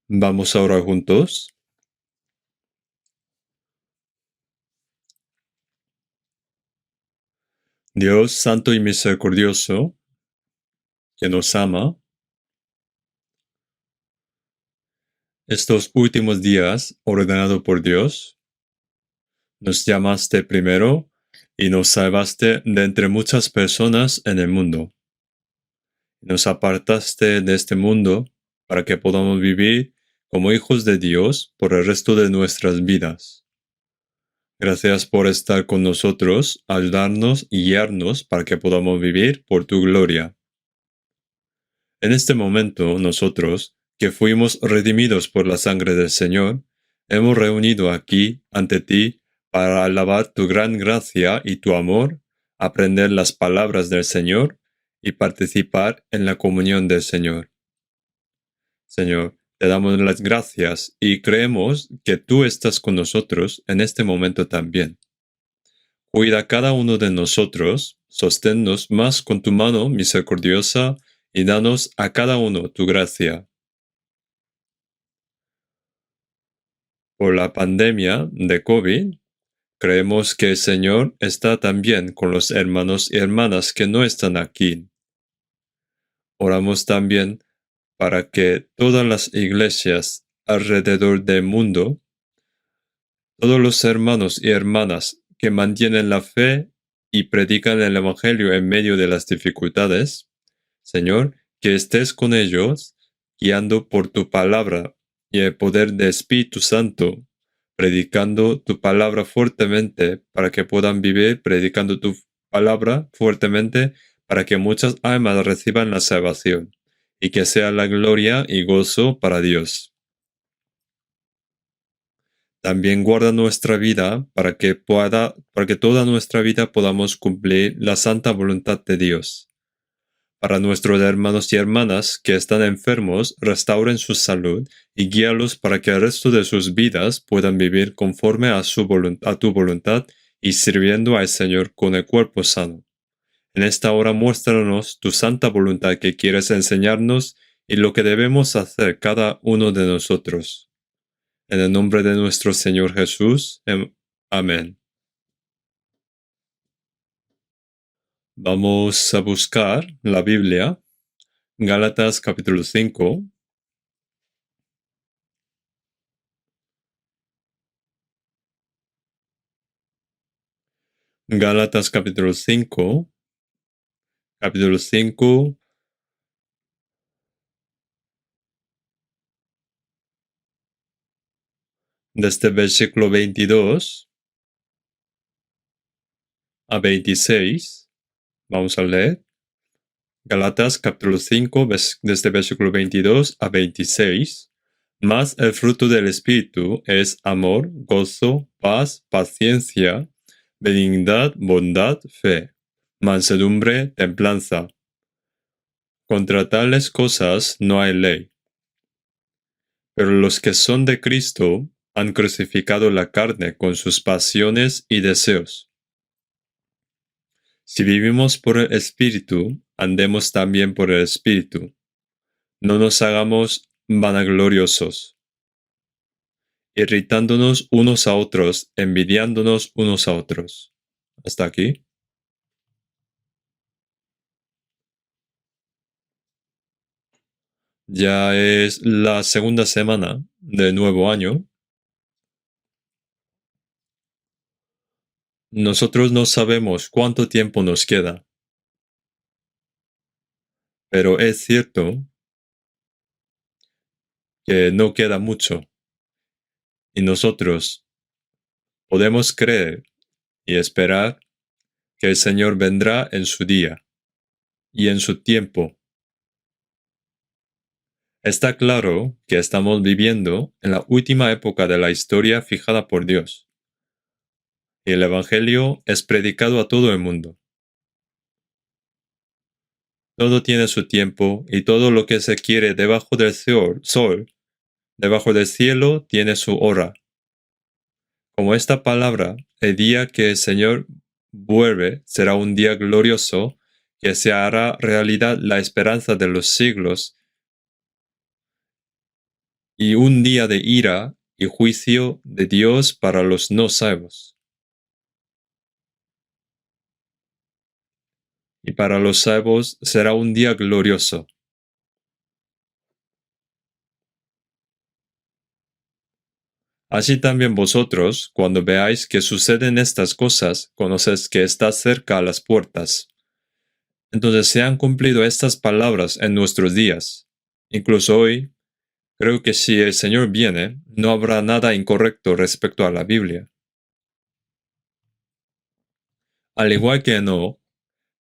Vamos a orar juntos. Dios santo y misericordioso, que nos ama, estos últimos días, ordenado por Dios, nos llamaste primero y nos salvaste de entre muchas personas en el mundo. Nos apartaste de este mundo para que podamos vivir como hijos de Dios por el resto de nuestras vidas. Gracias por estar con nosotros, ayudarnos y guiarnos para que podamos vivir por tu gloria. En este momento, nosotros, que fuimos redimidos por la sangre del Señor, hemos reunido aquí ante ti para alabar tu gran gracia y tu amor, aprender las palabras del Señor y participar en la comunión del Señor. Señor, te damos las gracias y creemos que tú estás con nosotros en este momento también. Cuida a cada uno de nosotros, sosténnos más con tu mano misericordiosa y danos a cada uno tu gracia. Por la pandemia de COVID, creemos que el Señor está también con los hermanos y hermanas que no están aquí. Oramos también para que todas las iglesias alrededor del mundo, todos los hermanos y hermanas que mantienen la fe y predican el Evangelio en medio de las dificultades, Señor, que estés con ellos, guiando por tu palabra y el poder del Espíritu Santo, predicando tu palabra fuertemente para que puedan vivir predicando tu palabra fuertemente para que muchas almas reciban la salvación y que sea la gloria y gozo para Dios. También guarda nuestra vida para que toda nuestra vida podamos cumplir la santa voluntad de Dios. Para nuestros hermanos y hermanas que están enfermos, restauren su salud y guíalos para que el resto de sus vidas puedan vivir conforme a tu voluntad y sirviendo al Señor con el cuerpo sano. En esta hora muéstranos tu santa voluntad que quieres enseñarnos y lo que debemos hacer cada uno de nosotros. En el nombre de nuestro Señor Jesús. Amén. Vamos a buscar la Biblia, Gálatas capítulo 5. Gálatas capítulo 5, capítulo 5, desde versículo 22 a 26. Vamos a leer. Gálatas capítulo 5, desde versículo 22 a 26. Mas el fruto del Espíritu es amor, gozo, paz, paciencia, benignidad, bondad, fe, mansedumbre, templanza. Contra tales cosas no hay ley. Pero los que son de Cristo han crucificado la carne con sus pasiones y deseos. Si vivimos por el Espíritu, andemos también por el Espíritu. No nos hagamos vanagloriosos, irritándonos unos a otros, envidiándonos unos a otros. ¿Hasta aquí? Ya es la segunda semana del nuevo año. Nosotros no sabemos cuánto tiempo nos queda, pero es cierto que no queda mucho. Y nosotros podemos creer y esperar que el Señor vendrá en su día y en su tiempo. Está claro que estamos viviendo en la última época de la historia fijada por Dios, y el Evangelio es predicado a todo el mundo. Todo tiene su tiempo y todo lo que se quiere debajo del sol, debajo del cielo, tiene su hora. Como esta palabra, el día que el Señor vuelve será un día glorioso que se hará realidad la esperanza de los siglos. y un día de ira y juicio de Dios para los no salvos. Y para los salvos será un día glorioso. Así también vosotros, cuando veáis que suceden estas cosas, conoced que está cerca a las puertas. Entonces se han cumplido estas palabras en nuestros días. Incluso hoy, creo que si el Señor viene, no habrá nada incorrecto respecto a la Biblia. Al igual que no,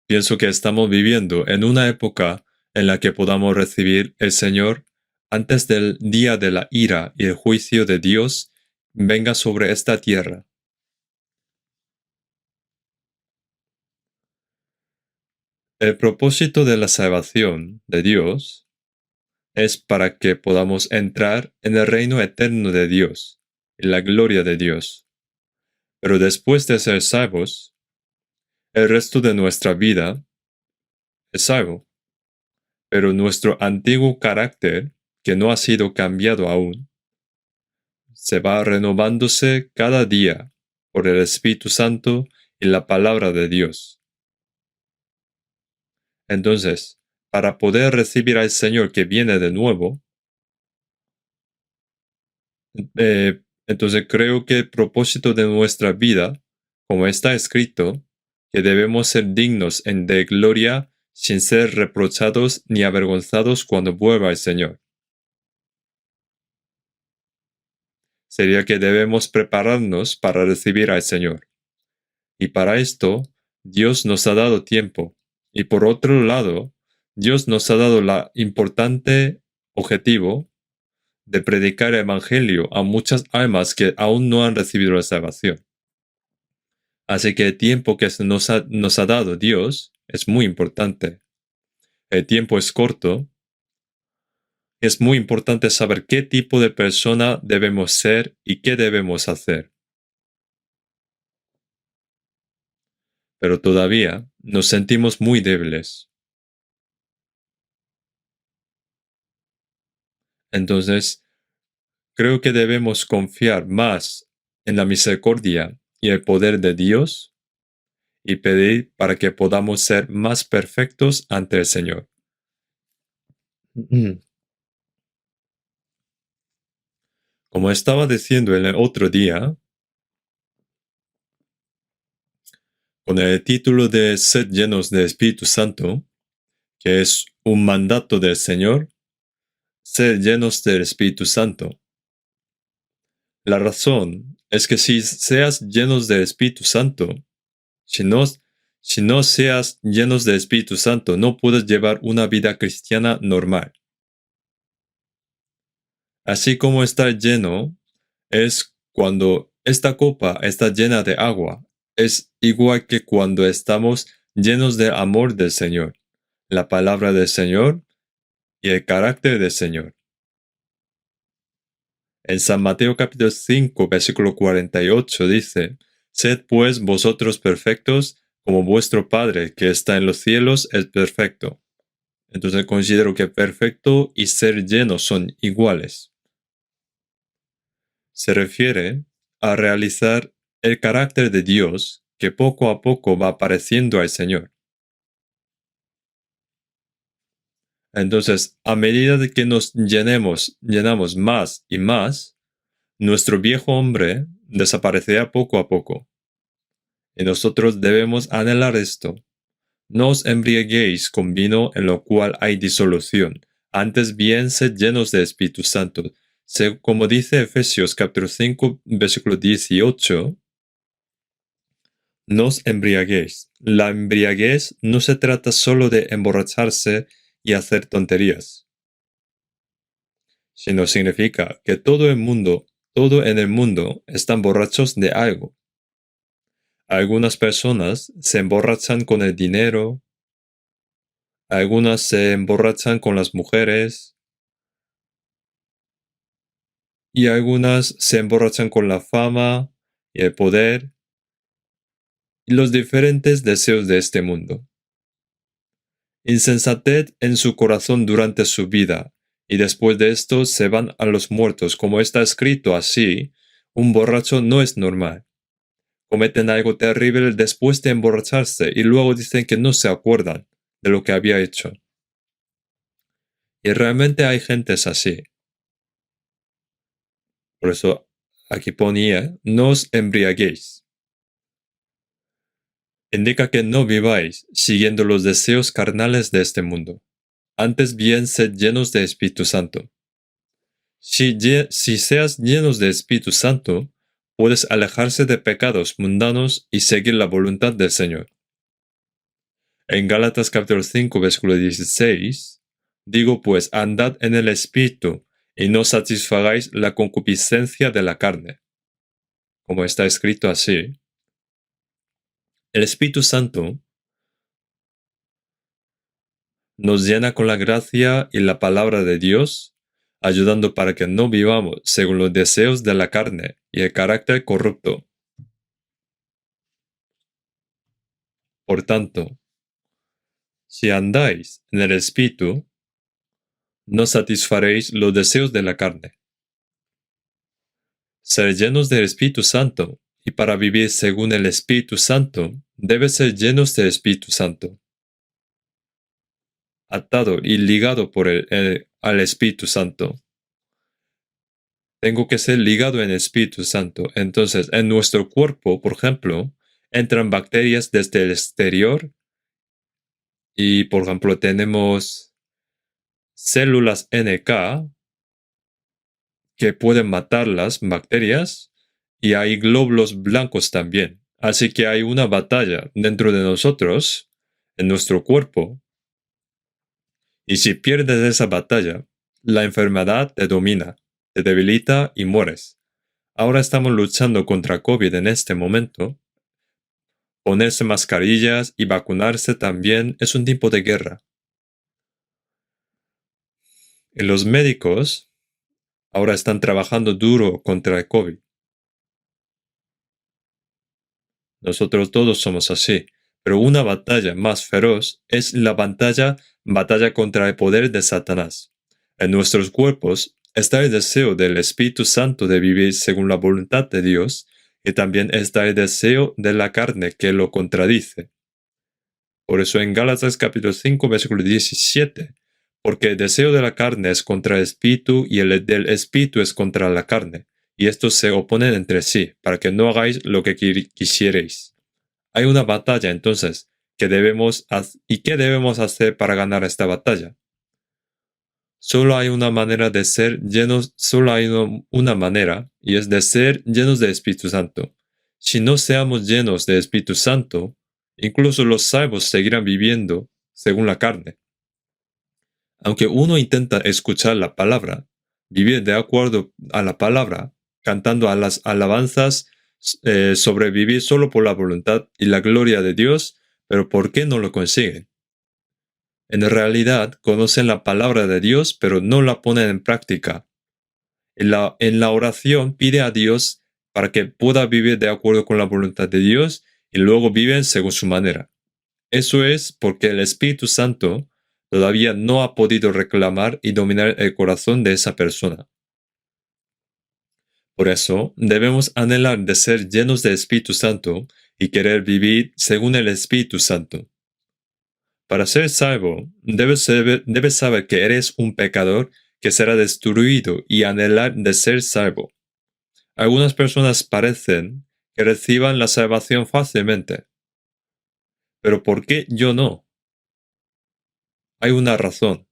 pienso que estamos viviendo en una época en la que podamos recibir el Señor antes del día de la ira y el juicio de Dios venga sobre esta tierra. El propósito de la salvación de Dios es para que podamos entrar en el reino eterno de Dios y la gloria de Dios. Pero después de ser salvos, el resto de nuestra vida es salvo. Pero nuestro antiguo carácter, que no ha sido cambiado aún, se va renovándose cada día por el Espíritu Santo y la palabra de Dios. Entonces, para poder recibir al Señor que viene de nuevo, entonces creo que el propósito de nuestra vida, como está escrito, que debemos ser dignos de gloria sin ser reprochados ni avergonzados cuando vuelva el Señor. Sería que debemos prepararnos para recibir al Señor. Y para esto, Dios nos ha dado tiempo. Y por otro lado, Dios nos ha dado la importante objetivo de predicar el Evangelio a muchas almas que aún no han recibido la salvación. Así que el tiempo que nos ha dado Dios es muy importante. El tiempo es corto. Es muy importante saber qué tipo de persona debemos ser y qué debemos hacer. Pero todavía nos sentimos muy débiles. Entonces, creo que debemos confiar más en la misericordia y el poder de Dios y pedir para que podamos ser más perfectos ante el Señor. Como estaba diciendo el otro día, con el título de Sed llenos de Espíritu Santo, que es un mandato del Señor, sed llenos del Espíritu Santo. La razón es que si seas llenos del Espíritu Santo, si no seas llenos del Espíritu Santo, no puedes llevar una vida cristiana normal. Así como estar lleno es cuando esta copa está llena de agua, es igual que cuando estamos llenos de amor del Señor, la palabra del Señor y el carácter del Señor. En San Mateo capítulo 5, versículo 48 dice, Sed pues vosotros perfectos, como vuestro Padre que está en los cielos es perfecto. Entonces considero que perfecto y ser lleno son iguales. Se refiere a realizar el carácter de Dios que poco a poco va apareciendo al Señor. Entonces, a medida de que nos llenamos más y más, nuestro viejo hombre desaparecerá poco a poco. Y nosotros debemos anhelar esto. No os embriaguéis con vino en lo cual hay disolución, antes bien sed llenos de Espíritu Santo. Como dice Efesios capítulo 5, versículo 18, no os embriaguéis. La embriaguez no se trata solo de emborracharse y hacer tonterías, sino significa que todo en el mundo están borrachos de algo. Algunas personas se emborrachan con el dinero, algunas se emborrachan con las mujeres y algunas se emborrachan con la fama y el poder y los diferentes deseos de este mundo. Insensatez en su corazón durante su vida y después de esto se van a los muertos. Como está escrito así, un borracho no es normal. Cometen algo terrible después de emborracharse y luego dicen que no se acuerdan de lo que había hecho. Y realmente hay gentes así. Por eso aquí ponía, no os embriaguéis. Indica que no viváis siguiendo los deseos carnales de este mundo. Antes bien, sed llenos de Espíritu Santo. Si seas llenos de Espíritu Santo, puedes alejarse de pecados mundanos y seguir la voluntad del Señor. En Gálatas capítulo 5, versículo 16, digo pues, andad en el Espíritu, y no satisfagáis la concupiscencia de la carne. Como está escrito así, el Espíritu Santo nos llena con la gracia y la palabra de Dios, ayudando para que no vivamos según los deseos de la carne y el carácter corrupto. Por tanto, si andáis en el Espíritu, no satisfaréis los deseos de la carne. Ser llenos del Espíritu Santo, y para vivir según el Espíritu Santo, debe ser llenos del Espíritu Santo. Atado y ligado por al Espíritu Santo. Tengo que ser ligado en el Espíritu Santo. Entonces, en nuestro cuerpo, por ejemplo, entran bacterias desde el exterior y, por ejemplo, tenemos células NK que pueden matar las bacterias y hay glóbulos blancos también. Así que hay una batalla dentro de nosotros, en nuestro cuerpo, y si pierdes esa batalla, la enfermedad te domina, te debilita y mueres. Ahora estamos luchando contra COVID en este momento. Ponerse mascarillas y vacunarse también es un tipo de guerra. Y los médicos ahora están trabajando duro contra el COVID. Nosotros todos somos así, pero una batalla más feroz es la batalla contra el poder de Satanás. En nuestros cuerpos está el deseo del Espíritu Santo de vivir según la voluntad de Dios, y también está el deseo de la carne que lo contradice. Por eso en Gálatas capítulo 5, versículo 17, porque el deseo de la carne es contra el Espíritu y el del Espíritu es contra la carne, y estos se oponen entre sí, para que no hagáis lo que quisierais. Hay una batalla entonces, ¿qué debemos hacer para ganar esta batalla? Solo hay una manera de ser llenos, solo hay una manera, y es de ser llenos de Espíritu Santo. Si no seamos llenos de Espíritu Santo, incluso los salvos seguirán viviendo según la carne. Aunque uno intenta escuchar la palabra, vivir de acuerdo a la palabra, cantando a las alabanzas, sobrevivir solo por la voluntad y la gloria de Dios, pero ¿por qué no lo consiguen? En realidad conocen la palabra de Dios, pero no la ponen en práctica. En la oración pide a Dios para que pueda vivir de acuerdo con la voluntad de Dios y luego viven según su manera. Eso es porque el Espíritu Santo todavía no ha podido reclamar y dominar el corazón de esa persona. Por eso debemos anhelar de ser llenos del Espíritu Santo y querer vivir según el Espíritu Santo. Para ser salvo, debes saber que eres un pecador que será destruido y anhelar de ser salvo. Algunas personas parecen que reciban la salvación fácilmente. Pero ¿por qué yo no? Hay una razón.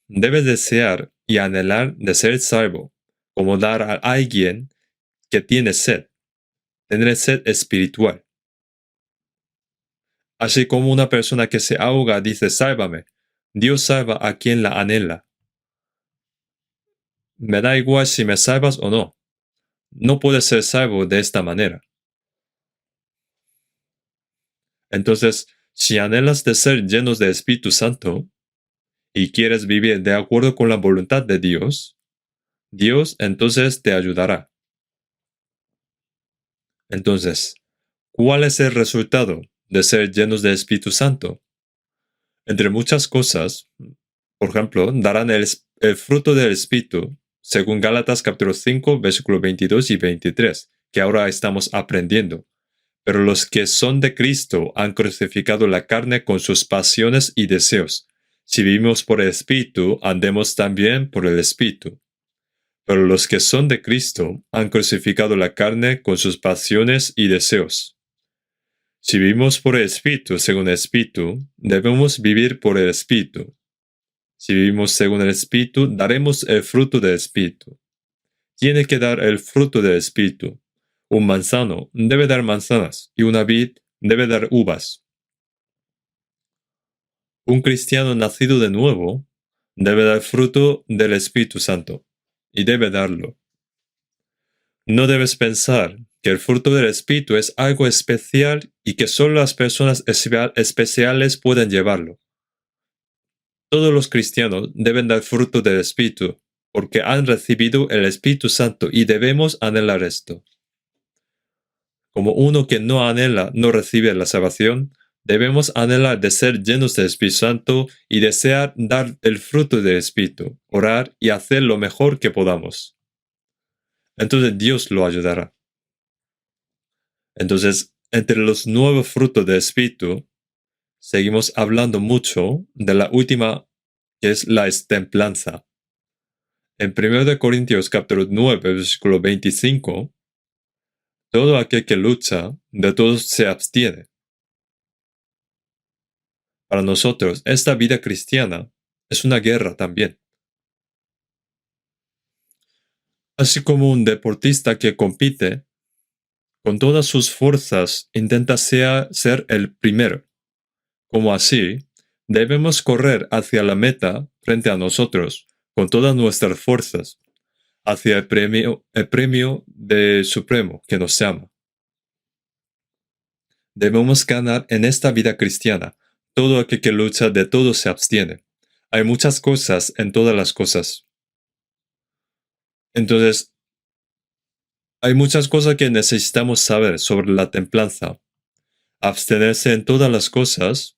Debes desear y anhelar de ser salvo, como dar a alguien que tiene sed, tener sed espiritual. Así como una persona que se ahoga dice, sálvame, Dios salva a quien la anhela. Me da igual si me salvas o no. No puedes ser salvo de esta manera. Entonces, si anhelas de ser llenos de Espíritu Santo y quieres vivir de acuerdo con la voluntad de Dios, Dios entonces te ayudará. Entonces, ¿cuál es el resultado de ser llenos de Espíritu Santo? Entre muchas cosas, por ejemplo, darán el fruto del Espíritu, según Gálatas capítulo 5, versículos 22 y 23, que ahora estamos aprendiendo. Pero los que son de Cristo han crucificado la carne con sus pasiones y deseos. Si vivimos por el Espíritu, andemos también por el Espíritu. Pero los que son de Cristo han crucificado la carne con sus pasiones y deseos. Si vivimos por el Espíritu según el Espíritu, debemos vivir por el Espíritu. Si vivimos según el Espíritu, daremos el fruto del Espíritu. Tiene que dar el fruto del Espíritu. Un manzano debe dar manzanas y una vid debe dar uvas. Un cristiano nacido de nuevo debe dar fruto del Espíritu Santo y debe darlo. No debes pensar que el fruto del Espíritu es algo especial y que solo las personas especiales pueden llevarlo. Todos los cristianos deben dar fruto del Espíritu porque han recibido el Espíritu Santo y debemos anhelar esto. Como uno que no anhela no recibe la salvación, debemos anhelar de ser llenos del Espíritu Santo y desear dar el fruto del Espíritu, orar y hacer lo mejor que podamos. Entonces Dios lo ayudará. Entonces, entre los nuevos frutos del Espíritu, seguimos hablando mucho de la última, que es la templanza. En 1 Corintios capítulo 9, versículo 25, todo aquel que lucha, de todos se abstiene. Para nosotros, esta vida cristiana es una guerra también. Así como un deportista que compite, con todas sus fuerzas intenta ser el primero. Como así, debemos correr hacia la meta frente a nosotros, con todas nuestras fuerzas, hacia el premio del Supremo que nos llama. Debemos ganar en esta vida cristiana. Todo aquel que lucha de todo se abstiene. Hay muchas cosas en todas las cosas. Entonces, hay muchas cosas que necesitamos saber sobre la templanza. Abstenerse en todas las cosas,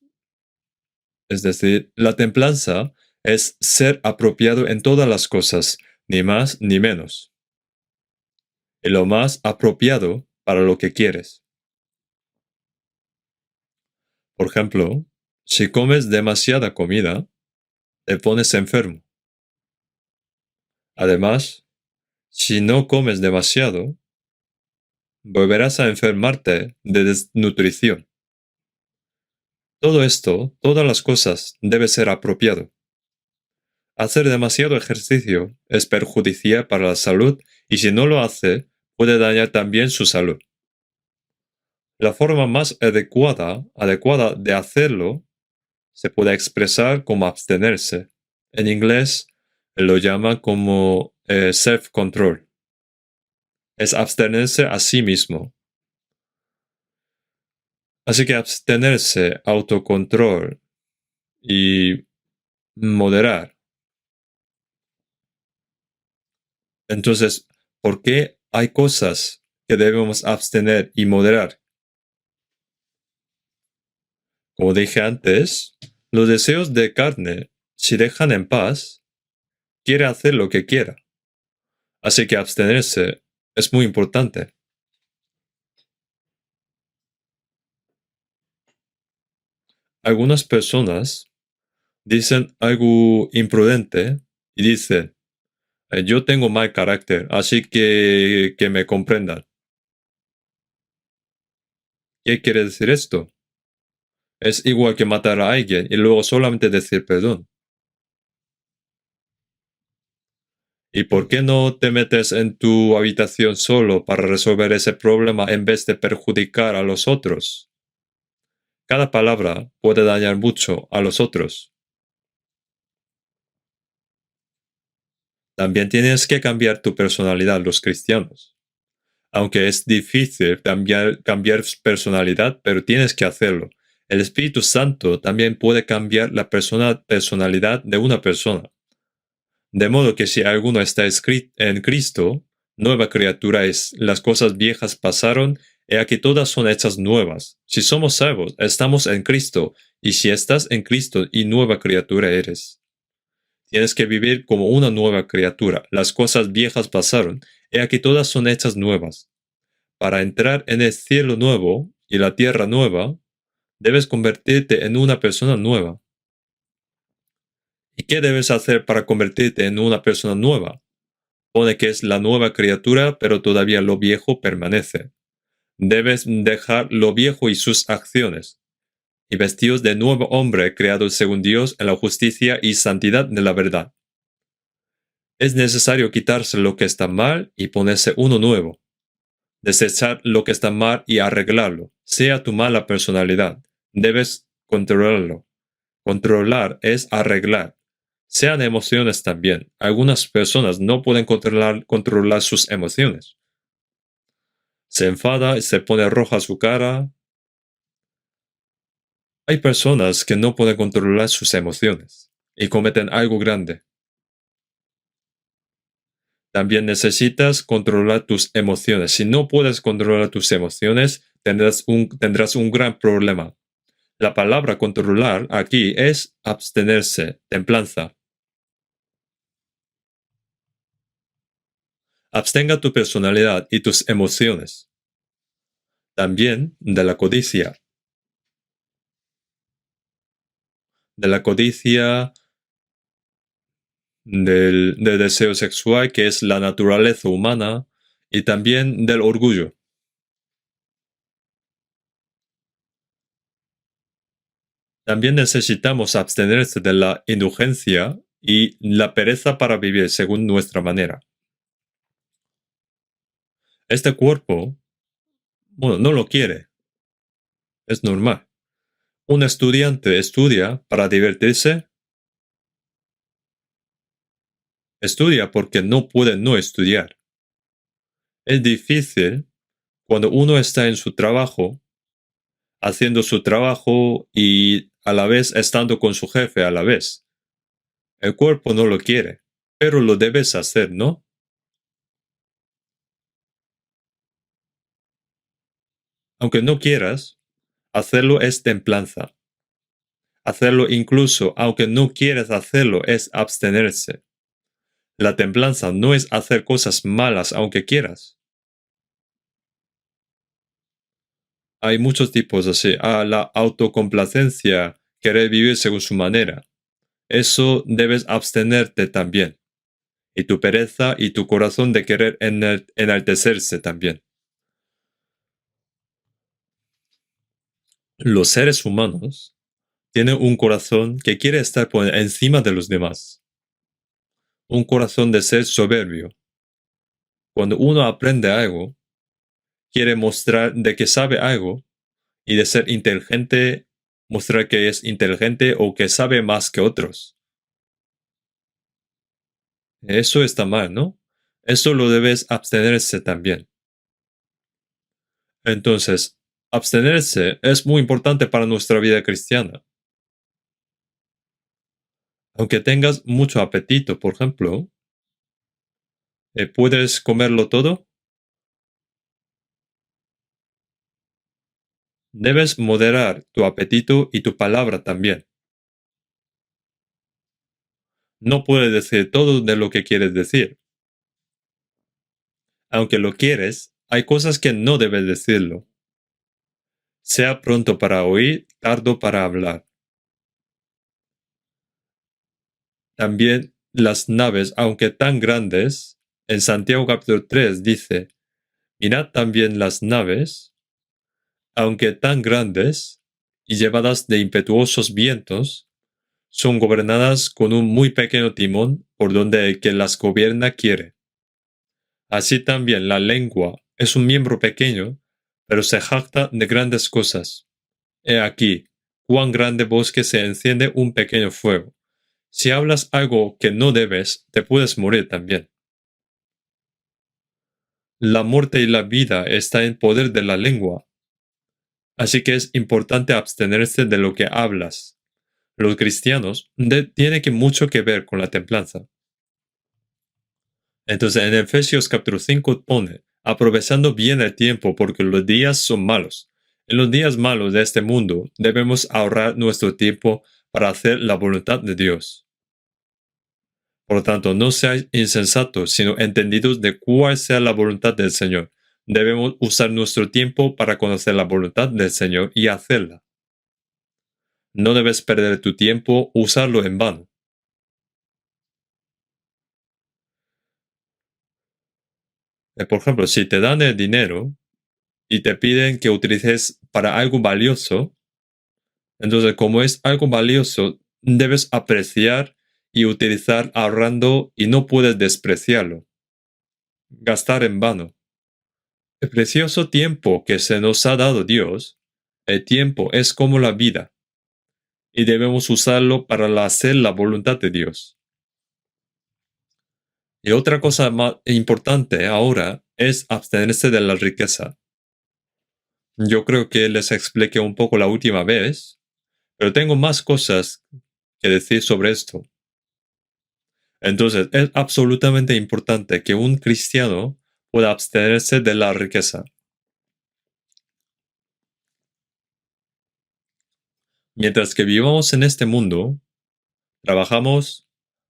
es decir, la templanza es ser apropiado en todas las cosas, ni más ni menos. Y lo más apropiado para lo que quieres. Por ejemplo, si comes demasiada comida, te pones enfermo. Además, si no comes demasiado, volverás a enfermarte de desnutrición. Todo esto, todas las cosas, debe ser apropiado. Hacer demasiado ejercicio es perjudicial para la salud y si no lo hace, puede dañar también su salud. La forma más adecuada de hacerlo se puede expresar como abstenerse. En inglés lo llama como self-control. Es abstenerse a sí mismo. Así que abstenerse, autocontrol y moderar. Entonces, ¿por qué hay cosas que debemos abstener y moderar? Como dije antes, los deseos de carne, si dejan en paz, quiere hacer lo que quiera. Así que abstenerse es muy importante. Algunas personas dicen algo imprudente y dicen, yo tengo mal carácter, así que me comprendan. ¿Qué quiere decir esto? Es igual que matar a alguien y luego solamente decir perdón. ¿Y por qué no te metes en tu habitación solo para resolver ese problema en vez de perjudicar a los otros? Cada palabra puede dañar mucho a los otros. También tienes que cambiar tu personalidad, los cristianos. Aunque es difícil cambiar personalidad, pero tienes que hacerlo. El Espíritu Santo también puede cambiar la personalidad de una persona. De modo que si alguno está en Cristo, nueva criatura es. Las cosas viejas pasaron, he aquí todas son hechas nuevas. Si somos salvos, estamos en Cristo, y si estás en Cristo y nueva criatura eres. Tienes que vivir como una nueva criatura. Las cosas viejas pasaron, y aquí todas son hechas nuevas. Para entrar en el cielo nuevo y la tierra nueva, debes convertirte en una persona nueva. ¿Y qué debes hacer para convertirte en una persona nueva? Pone que es la nueva criatura, pero todavía lo viejo permanece. Debes dejar lo viejo y sus acciones, y vestidos de nuevo hombre creado según Dios en la justicia y santidad de la verdad. Es necesario quitarse lo que está mal y ponerse uno nuevo. Desechar lo que está mal y arreglarlo, sea tu mala personalidad. Debes controlarlo. Controlar es arreglar. Sean emociones también. Algunas personas no pueden controlar sus emociones. Se enfada y se pone roja su cara. Hay personas que no pueden controlar sus emociones y cometen algo grande. También necesitas controlar tus emociones. Si no puedes controlar tus emociones, tendrás un gran problema. La palabra controlar aquí es abstenerse, templanza. Abstenga tu personalidad y tus emociones. También de la codicia. De la codicia, del deseo sexual, que es la naturaleza humana, y también del orgullo. También necesitamos abstenerse de la indulgencia y la pereza para vivir según nuestra manera. Este cuerpo, bueno, no lo quiere. Es normal. Un estudiante estudia para divertirse. Estudia porque no puede no estudiar. Es difícil cuando uno está en su trabajo, haciendo su trabajo y a la vez estando con su jefe a la vez. El cuerpo no lo quiere, pero lo debes hacer, ¿no? Aunque no quieras, hacerlo es templanza. Hacerlo incluso aunque no quieras hacerlo es abstenerse. La templanza no es hacer cosas malas aunque quieras. Hay muchos tipos así. La autocomplacencia, querer vivir según su manera. Eso debes abstenerte también. Y tu pereza y tu corazón de querer enaltecerse también. Los seres humanos tienen un corazón que quiere estar por encima de los demás. Un corazón de ser soberbio. Cuando uno aprende algo, quiere mostrar de que sabe algo y de ser inteligente, mostrar que es inteligente o que sabe más que otros. Eso está mal, ¿no? Eso lo debes abstenerse también. Entonces, abstenerse es muy importante para nuestra vida cristiana. Aunque tengas mucho apetito, por ejemplo, ¿puedes comerlo todo? Debes moderar tu apetito y tu palabra también. No puedes decir todo de lo que quieres decir. Aunque lo quieres, hay cosas que no debes decirlo. Sea pronto para oír, tardo para hablar. También las naves, aunque tan grandes, en Santiago capítulo 3 dice, mirad también las naves, aunque tan grandes y llevadas de impetuosos vientos, son gobernadas con un muy pequeño timón por donde el que las gobierna quiere. Así también la lengua es un miembro pequeño, pero se jacta de grandes cosas. He aquí, cuán grande bosque se enciende un pequeño fuego. Si hablas algo que no debes, te puedes morir también. La muerte y la vida están en poder de la lengua. Así que es importante abstenerse de lo que hablas. Los cristianos tienen que mucho que ver con la templanza. Entonces en Efesios capítulo 5 pone, aprovechando bien el tiempo porque los días son malos. En los días malos de este mundo debemos ahorrar nuestro tiempo para hacer la voluntad de Dios. Por lo tanto, no seáis insensatos, sino entendidos de cuál sea la voluntad del Señor. Debemos usar nuestro tiempo para conocer la voluntad del Señor y hacerla. No debes perder tu tiempo, usarlo en vano. Por ejemplo, si te dan el dinero y te piden que utilices para algo valioso, entonces como es algo valioso, debes apreciar y utilizar ahorrando y no puedes despreciarlo, gastar en vano. El precioso tiempo que se nos ha dado Dios, el tiempo es como la vida y debemos usarlo para hacer la voluntad de Dios. Y otra cosa más importante ahora es abstenerse de la riqueza. Yo creo que les expliqué un poco la última vez, pero tengo más cosas que decir sobre esto. Entonces, es absolutamente importante que un cristiano pueda abstenerse de la riqueza. Mientras que vivamos en este mundo, trabajamos,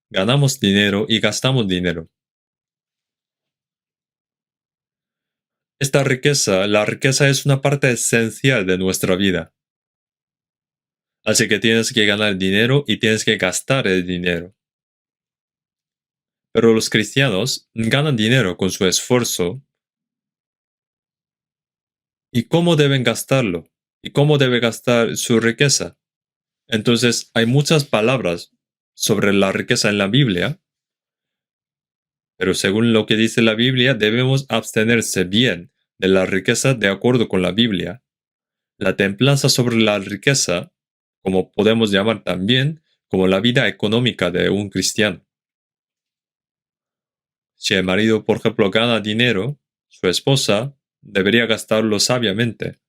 ganamos dinero y gastamos dinero. La riqueza es una parte esencial de nuestra vida. Así que tienes que ganar dinero y tienes que gastar el dinero. Pero los cristianos ganan dinero con su esfuerzo. ¿Y cómo deben gastarlo? ¿Y cómo debe gastar su riqueza? Entonces, hay muchas palabras sobre la riqueza en la Biblia, pero según lo que dice la Biblia, debemos abstenerse bien de la riqueza de acuerdo con la Biblia. La templanza sobre la riqueza, como podemos llamar también, como la vida económica de un cristiano. Si el marido, por ejemplo, gana dinero, su esposa debería gastarlo sabiamente.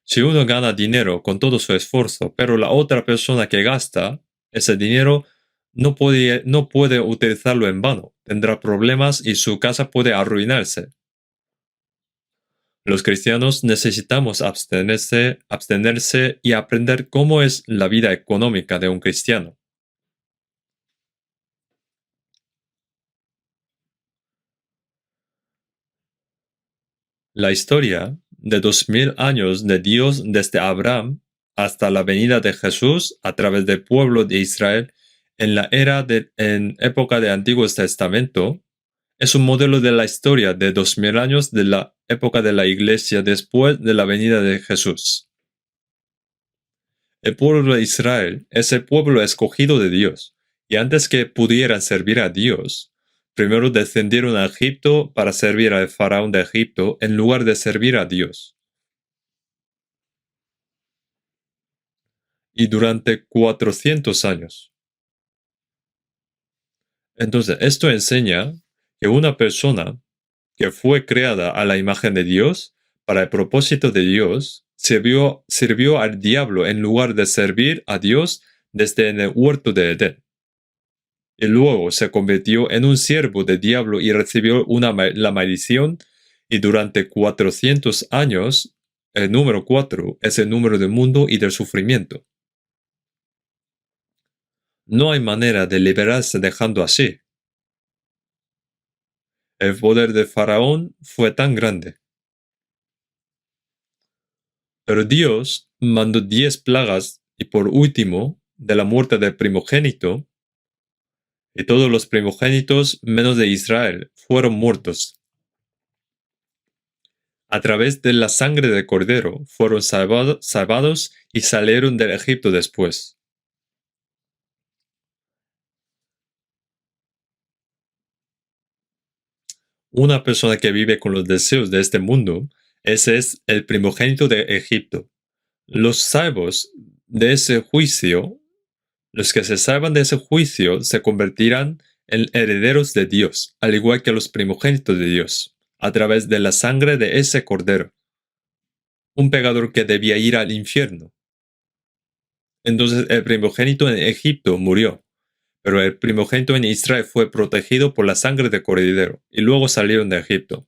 Si uno gana dinero con todo su esfuerzo, pero la otra persona que gasta ese dinero no puede utilizarlo en vano, tendrá problemas y su casa puede arruinarse. Los cristianos necesitamos abstenerse y aprender cómo es la vida económica de un cristiano. La historia de 2000 años de Dios desde Abraham hasta la venida de Jesús a través del pueblo de Israel en época de Antiguo Testamento es un modelo de la historia de 2000 años de la época de la Iglesia después de la venida de Jesús. El pueblo de Israel es el pueblo escogido de Dios, y antes que pudieran servir a Dios, primero descendieron a Egipto para servir al faraón de Egipto en lugar de servir a Dios. Y durante 400 años. Entonces, esto enseña que una persona que fue creada a la imagen de Dios, para el propósito de Dios, sirvió al diablo en lugar de servir a Dios desde en el huerto de Edén. Y luego se convirtió en un siervo del diablo y recibió la maldición, y durante 400 años, el número 4 es el número del mundo y del sufrimiento. No hay manera de liberarse dejando así. El poder de Faraón fue tan grande. Pero Dios mandó 10 plagas y por último, de la muerte del primogénito, y todos los primogénitos menos de Israel fueron muertos. A través de la sangre del cordero fueron salvados y salieron del Egipto después. Una persona que vive con los deseos de este mundo, ese es el primogénito de Egipto. Los salvos de ese juicio, los que se salvan de ese juicio, se convertirán en herederos de Dios, al igual que los primogénitos de Dios, a través de la sangre de ese cordero. Un pecador que debía ir al infierno. Entonces el primogénito en Egipto murió, pero el primogénito en Israel fue protegido por la sangre del cordero, y luego salieron de Egipto.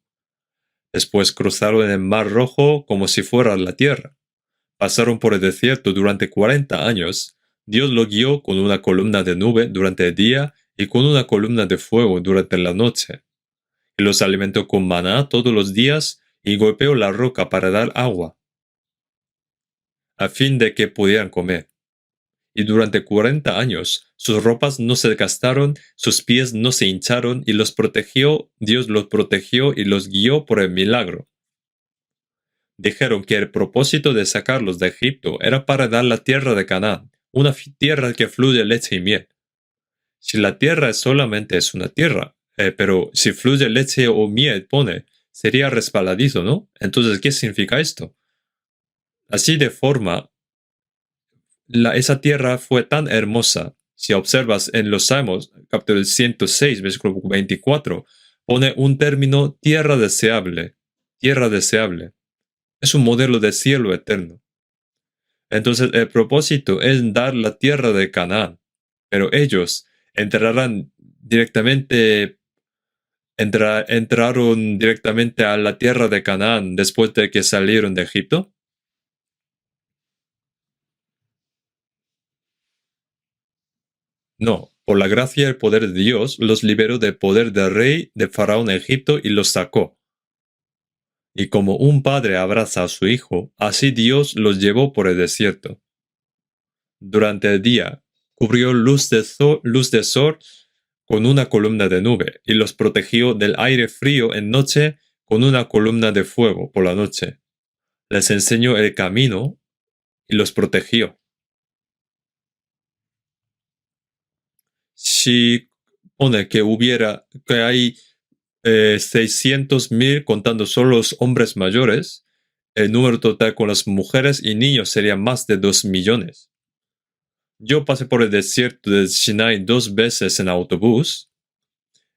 Después cruzaron el Mar Rojo como si fuera la tierra. Pasaron por el desierto durante 40 años. Dios lo guió con una columna de nube durante el día y con una columna de fuego durante la noche. Y los alimentó con maná todos los días y golpeó la roca para dar agua, a fin de que pudieran comer. Y durante 40 años sus ropas no se gastaron, sus pies no se hincharon, y los protegió, Dios los protegió y los guió por el milagro. Dijeron que el propósito de sacarlos de Egipto era para dar la tierra de Canaán, una tierra que fluye leche y miel. Si la tierra solamente es una tierra, pero si fluye leche o miel, sería resbaladizo, ¿no? Entonces, ¿qué significa esto? Así de forma, esa tierra fue tan hermosa. Si observas en los Salmos, capítulo 106, versículo 24, pone un término tierra deseable. Tierra deseable. Es un modelo de cielo eterno. Entonces, el propósito es dar la tierra de Canaán, pero ellos entrarán directamente, entraron directamente a la tierra de Canaán después de que salieron de Egipto. No, por la gracia y el poder de Dios los liberó del poder del rey de Faraón en Egipto y los sacó. Y como un padre abraza a su hijo, así Dios los llevó por el desierto. Durante el día, cubrió luz de sol con una columna de nube, y los protegió del aire frío en noche con una columna de fuego por la noche. Les enseñó el camino y los protegió. Si pone que hay 600,000 contando solo los hombres mayores, el número total con las mujeres y niños sería más de 2 millones. Yo pasé por el desierto de Sinai 2 veces en autobús,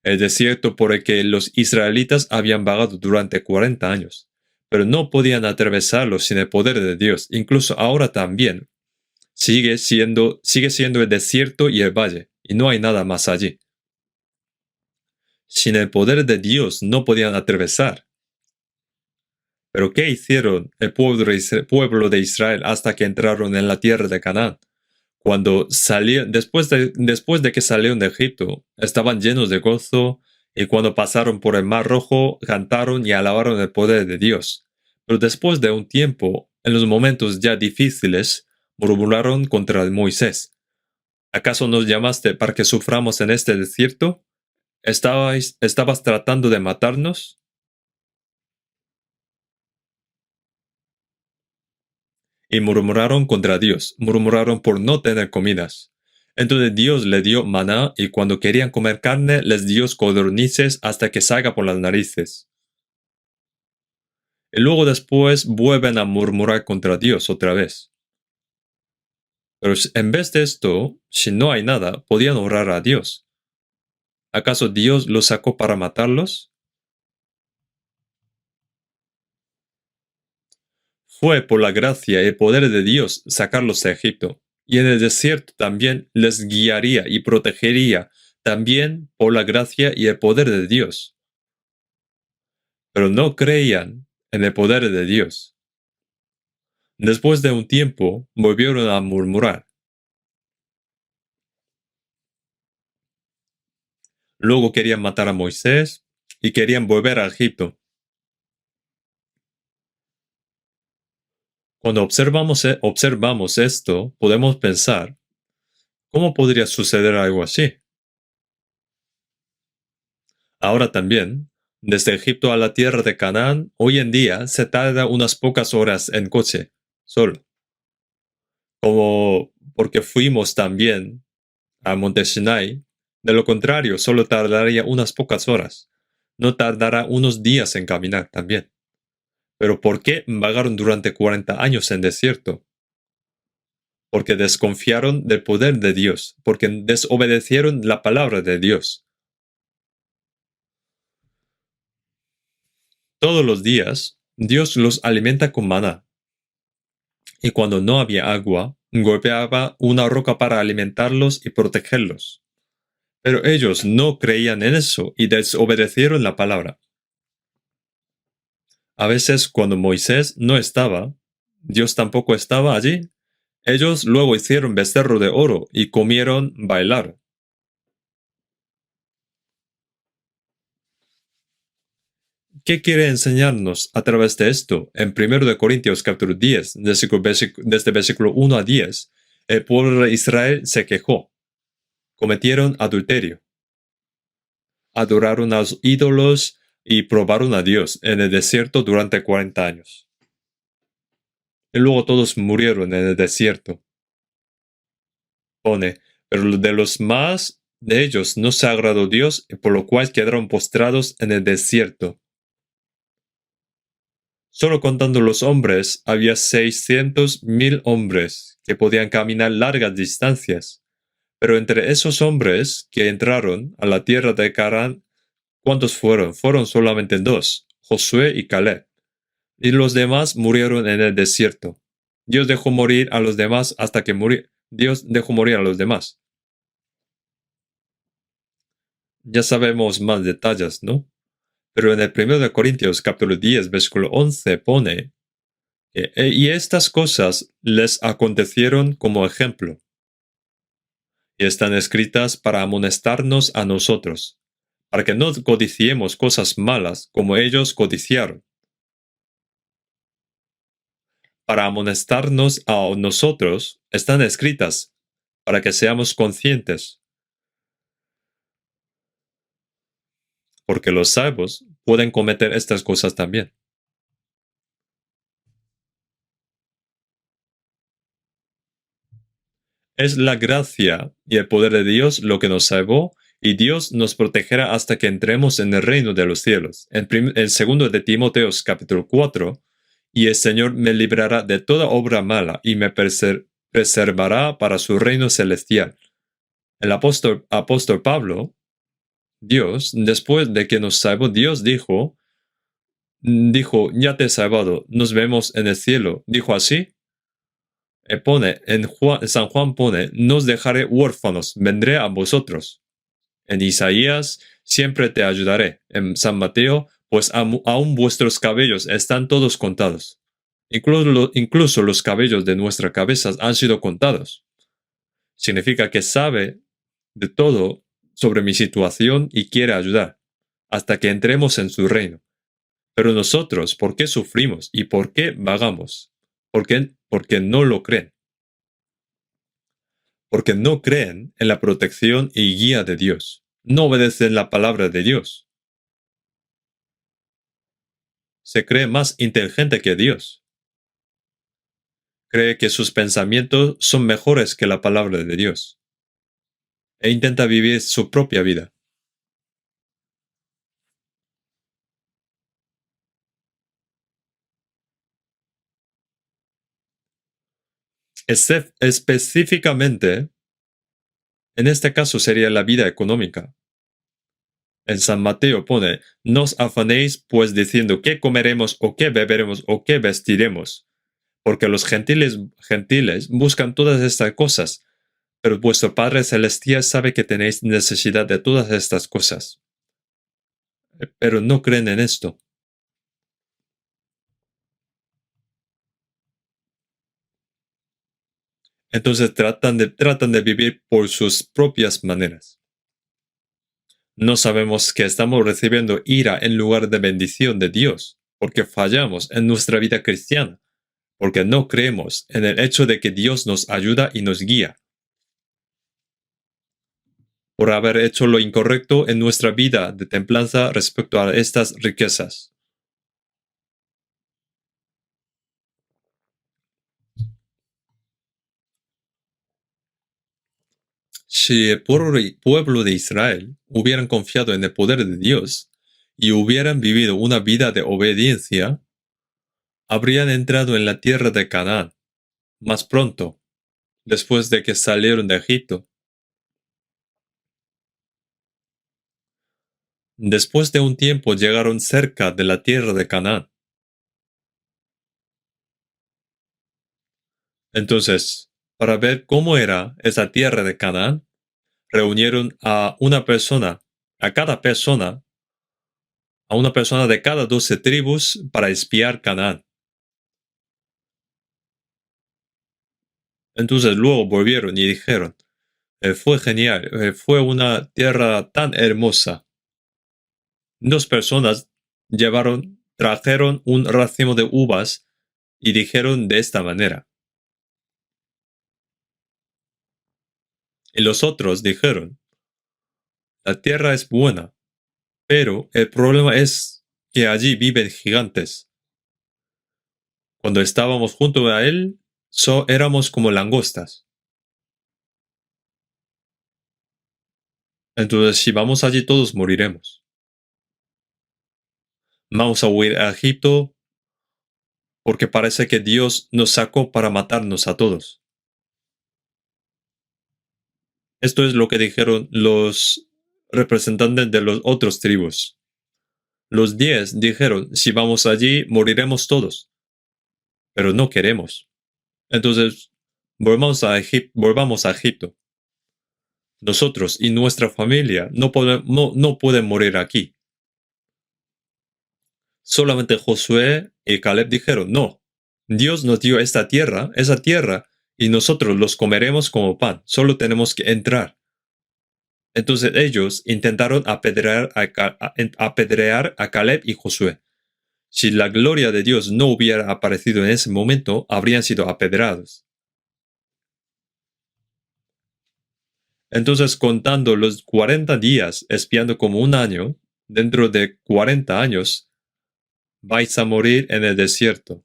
el desierto por el que los israelitas habían vagado durante 40 años, pero no podían atravesarlo sin el poder de Dios. Incluso ahora también sigue siendo el desierto y el valle, y no hay nada más allí. Sin el poder de Dios no podían atravesar. Pero ¿qué hicieron el pueblo de Israel hasta que entraron en la tierra de Canaán? Cuando salieron, después de que salieron de Egipto, estaban llenos de gozo, y cuando pasaron por el Mar Rojo, cantaron y alabaron el poder de Dios. Pero después de un tiempo, en los momentos ya difíciles, murmuraron contra Moisés. ¿Acaso nos llamaste para que suframos en este desierto? ¿Estabas tratando de matarnos? Y murmuraron contra Dios, murmuraron por no tener comidas. Entonces Dios le dio maná, y cuando querían comer carne les dio codornices hasta que salga por las narices. Y luego después vuelven a murmurar contra Dios otra vez. Pero en vez de esto, si no hay nada, podían orar a Dios. ¿Acaso Dios los sacó para matarlos? Fue por la gracia y el poder de Dios sacarlos de Egipto, y en el desierto también les guiaría y protegería, también por la gracia y el poder de Dios. Pero no creían en el poder de Dios. Después de un tiempo, volvieron a murmurar. Luego querían matar a Moisés y querían volver a Egipto. Cuando observamos esto, podemos pensar, ¿cómo podría suceder algo así? Ahora también, desde Egipto a la tierra de Canaán, hoy en día se tarda unas pocas horas en coche, solo. Como porque fuimos también a Monte Sinai, de lo contrario, solo tardaría unas pocas horas. No tardará unos días en caminar también. Pero ¿por qué vagaron durante 40 años en desierto? Porque desconfiaron del poder de Dios, porque desobedecieron la palabra de Dios. Todos los días, Dios los alimenta con maná. Y cuando no había agua, golpeaba una roca para alimentarlos y protegerlos. Pero ellos no creían en eso y desobedecieron la palabra. A veces, cuando Moisés no estaba, Dios tampoco estaba allí. Ellos luego hicieron becerro de oro y comieron, bailaron. ¿Qué quiere enseñarnos a través de esto? En 1 Corintios capítulo 10, desde versículo 1 a 10, el pueblo de Israel se quejó. Cometieron adulterio. Adoraron a los ídolos y probaron a Dios en el desierto durante 40 años. Y luego todos murieron en el desierto. Pone, pero de los más de ellos no se agradó Dios, por lo cual quedaron postrados en el desierto. Solo contando los hombres, había 600,000 hombres que podían caminar largas distancias. Pero entre esos hombres que entraron a la tierra de Canaán, ¿cuántos fueron? Fueron solamente 2, Josué y Caleb. Y los demás murieron en el desierto. Dios dejó morir a los demás hasta que murió. Dios dejó morir a los demás. Ya sabemos más detalles, ¿no? Pero en el 1 Corintios capítulo 10, versículo 11 pone, y estas cosas les acontecieron como ejemplo, y están escritas para amonestarnos a nosotros, para que no codiciemos cosas malas como ellos codiciaron, para amonestarnos a nosotros están escritas, para que seamos conscientes, porque los salvos pueden cometer estas cosas también. Es la gracia y el poder de Dios lo que nos salvó, y Dios nos protegerá hasta que entremos en el reino de los cielos. En 2 de Timoteo capítulo 4, y el Señor me librará de toda obra mala y me preservará para su reino celestial. El apóstol Pablo, Dios, después de que nos salvó, Dios dijo, ya te he salvado, nos vemos en el cielo. Dijo así. San Juan pone, no os dejaré huérfanos, vendré a vosotros. En Isaías, siempre te ayudaré. En San Mateo, pues aún vuestros cabellos están todos contados. Incluso los cabellos de nuestras cabezas han sido contados. Significa que sabe de todo sobre mi situación y quiere ayudar, hasta que entremos en su reino. Pero nosotros, ¿por qué sufrimos y por qué vagamos? ¿Por qué? Porque no lo creen. Porque no creen en la protección y guía de Dios. No obedecen la palabra de Dios. Se cree más inteligente que Dios. Cree que sus pensamientos son mejores que la palabra de Dios. E intenta vivir su propia vida. Específicamente, en este caso sería la vida económica. En San Mateo pone, no os afanéis pues diciendo qué comeremos o qué beberemos o qué vestiremos, porque los gentiles buscan todas estas cosas, pero vuestro Padre Celestial sabe que tenéis necesidad de todas estas cosas. Pero no creen en esto. Entonces tratan de vivir por sus propias maneras. No sabemos que estamos recibiendo ira en lugar de bendición de Dios, porque fallamos en nuestra vida cristiana, porque no creemos en el hecho de que Dios nos ayuda y nos guía. Por haber hecho lo incorrecto en nuestra vida de templanza respecto a estas riquezas. Si el pueblo de Israel hubieran confiado en el poder de Dios y hubieran vivido una vida de obediencia, habrían entrado en la tierra de Canaán más pronto, después de que salieron de Egipto. Después de un tiempo llegaron cerca de la tierra de Canaán. Entonces, para ver cómo era esa tierra de Canaán, reunieron a una persona, a una persona de cada 12 tribus para espiar Canaán. Entonces luego volvieron y dijeron, fue genial, fue una tierra tan hermosa. 2 personas trajeron un racimo de uvas y dijeron de esta manera. Y los otros dijeron, la tierra es buena, pero el problema es que allí viven gigantes. Cuando estábamos junto a él, éramos como langostas. Entonces, si vamos allí, todos moriremos. Vamos a huir a Egipto porque parece que Dios nos sacó para matarnos a todos. Esto es lo que dijeron los representantes de los otros tribus. Los 10 dijeron, si vamos allí, moriremos todos. Pero no queremos. Entonces, volvamos a Egipto. Nosotros y nuestra familia no pueden morir aquí. Solamente Josué y Caleb dijeron, no, Dios nos dio esa tierra, y nosotros los comeremos como pan, solo tenemos que entrar. Entonces ellos intentaron apedrear a Caleb y Josué. Si la gloria de Dios no hubiera aparecido en ese momento, habrían sido apedreados. Entonces, contando los 40 días, espiando como un año, dentro de 40 años, vais a morir en el desierto.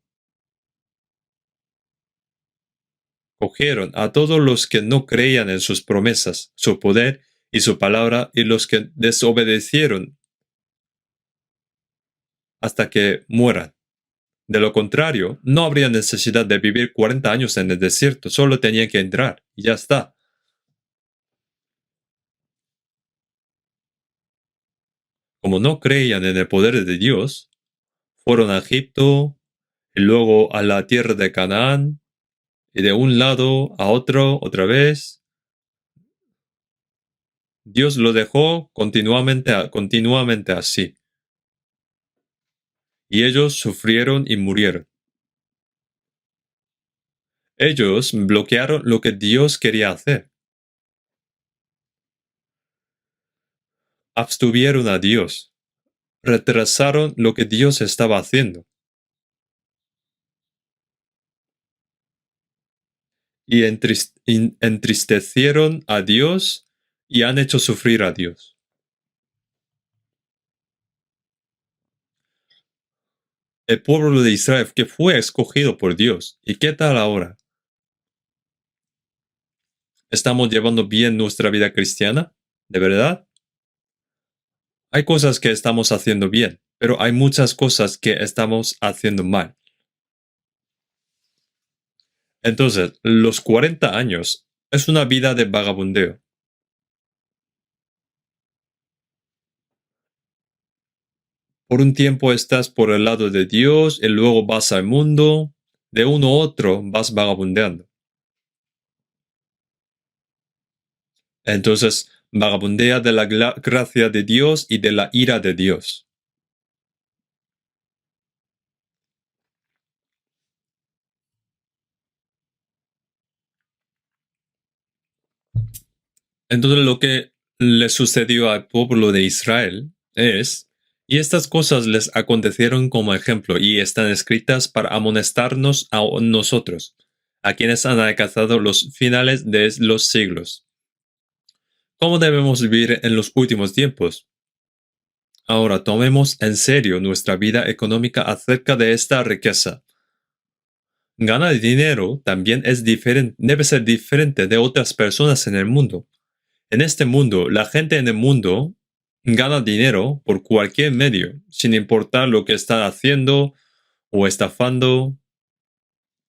Cogieron a todos los que no creían en sus promesas, su poder y su palabra, y los que desobedecieron hasta que mueran. De lo contrario, no habría necesidad de vivir 40 años en el desierto, solo tenían que entrar, y ya está. Como no creían en el poder de Dios, fueron a Egipto, y luego a la tierra de Canaán, y de un lado a otro otra vez. Dios lo dejó continuamente así. Y ellos sufrieron y murieron. Ellos bloquearon lo que Dios quería hacer. Abstuvieron a Dios. Retrasaron lo que Dios estaba haciendo. Y entristecieron a Dios y han hecho sufrir a Dios. El pueblo de Israel que fue escogido por Dios. ¿Y qué tal ahora? ¿Estamos llevando bien nuestra vida cristiana? ¿De verdad? Hay cosas que estamos haciendo bien, pero hay muchas cosas que estamos haciendo mal. Entonces, los 40 años es una vida de vagabundeo. Por un tiempo estás por el lado de Dios y luego vas al mundo, de uno a otro vas vagabundeando. Entonces, vagabundea de la gracia de Dios y de la ira de Dios. Entonces, lo que le sucedió al pueblo de Israel es, y estas cosas les acontecieron como ejemplo y están escritas para amonestarnos a nosotros, a quienes han alcanzado los finales de los siglos. ¿Cómo debemos vivir en los últimos tiempos? Ahora tomemos en serio nuestra vida económica acerca de esta riqueza. Ganar dinero también debe ser diferente de otras personas en el mundo. En este mundo, la gente en el mundo gana dinero por cualquier medio, sin importar lo que está haciendo o estafando.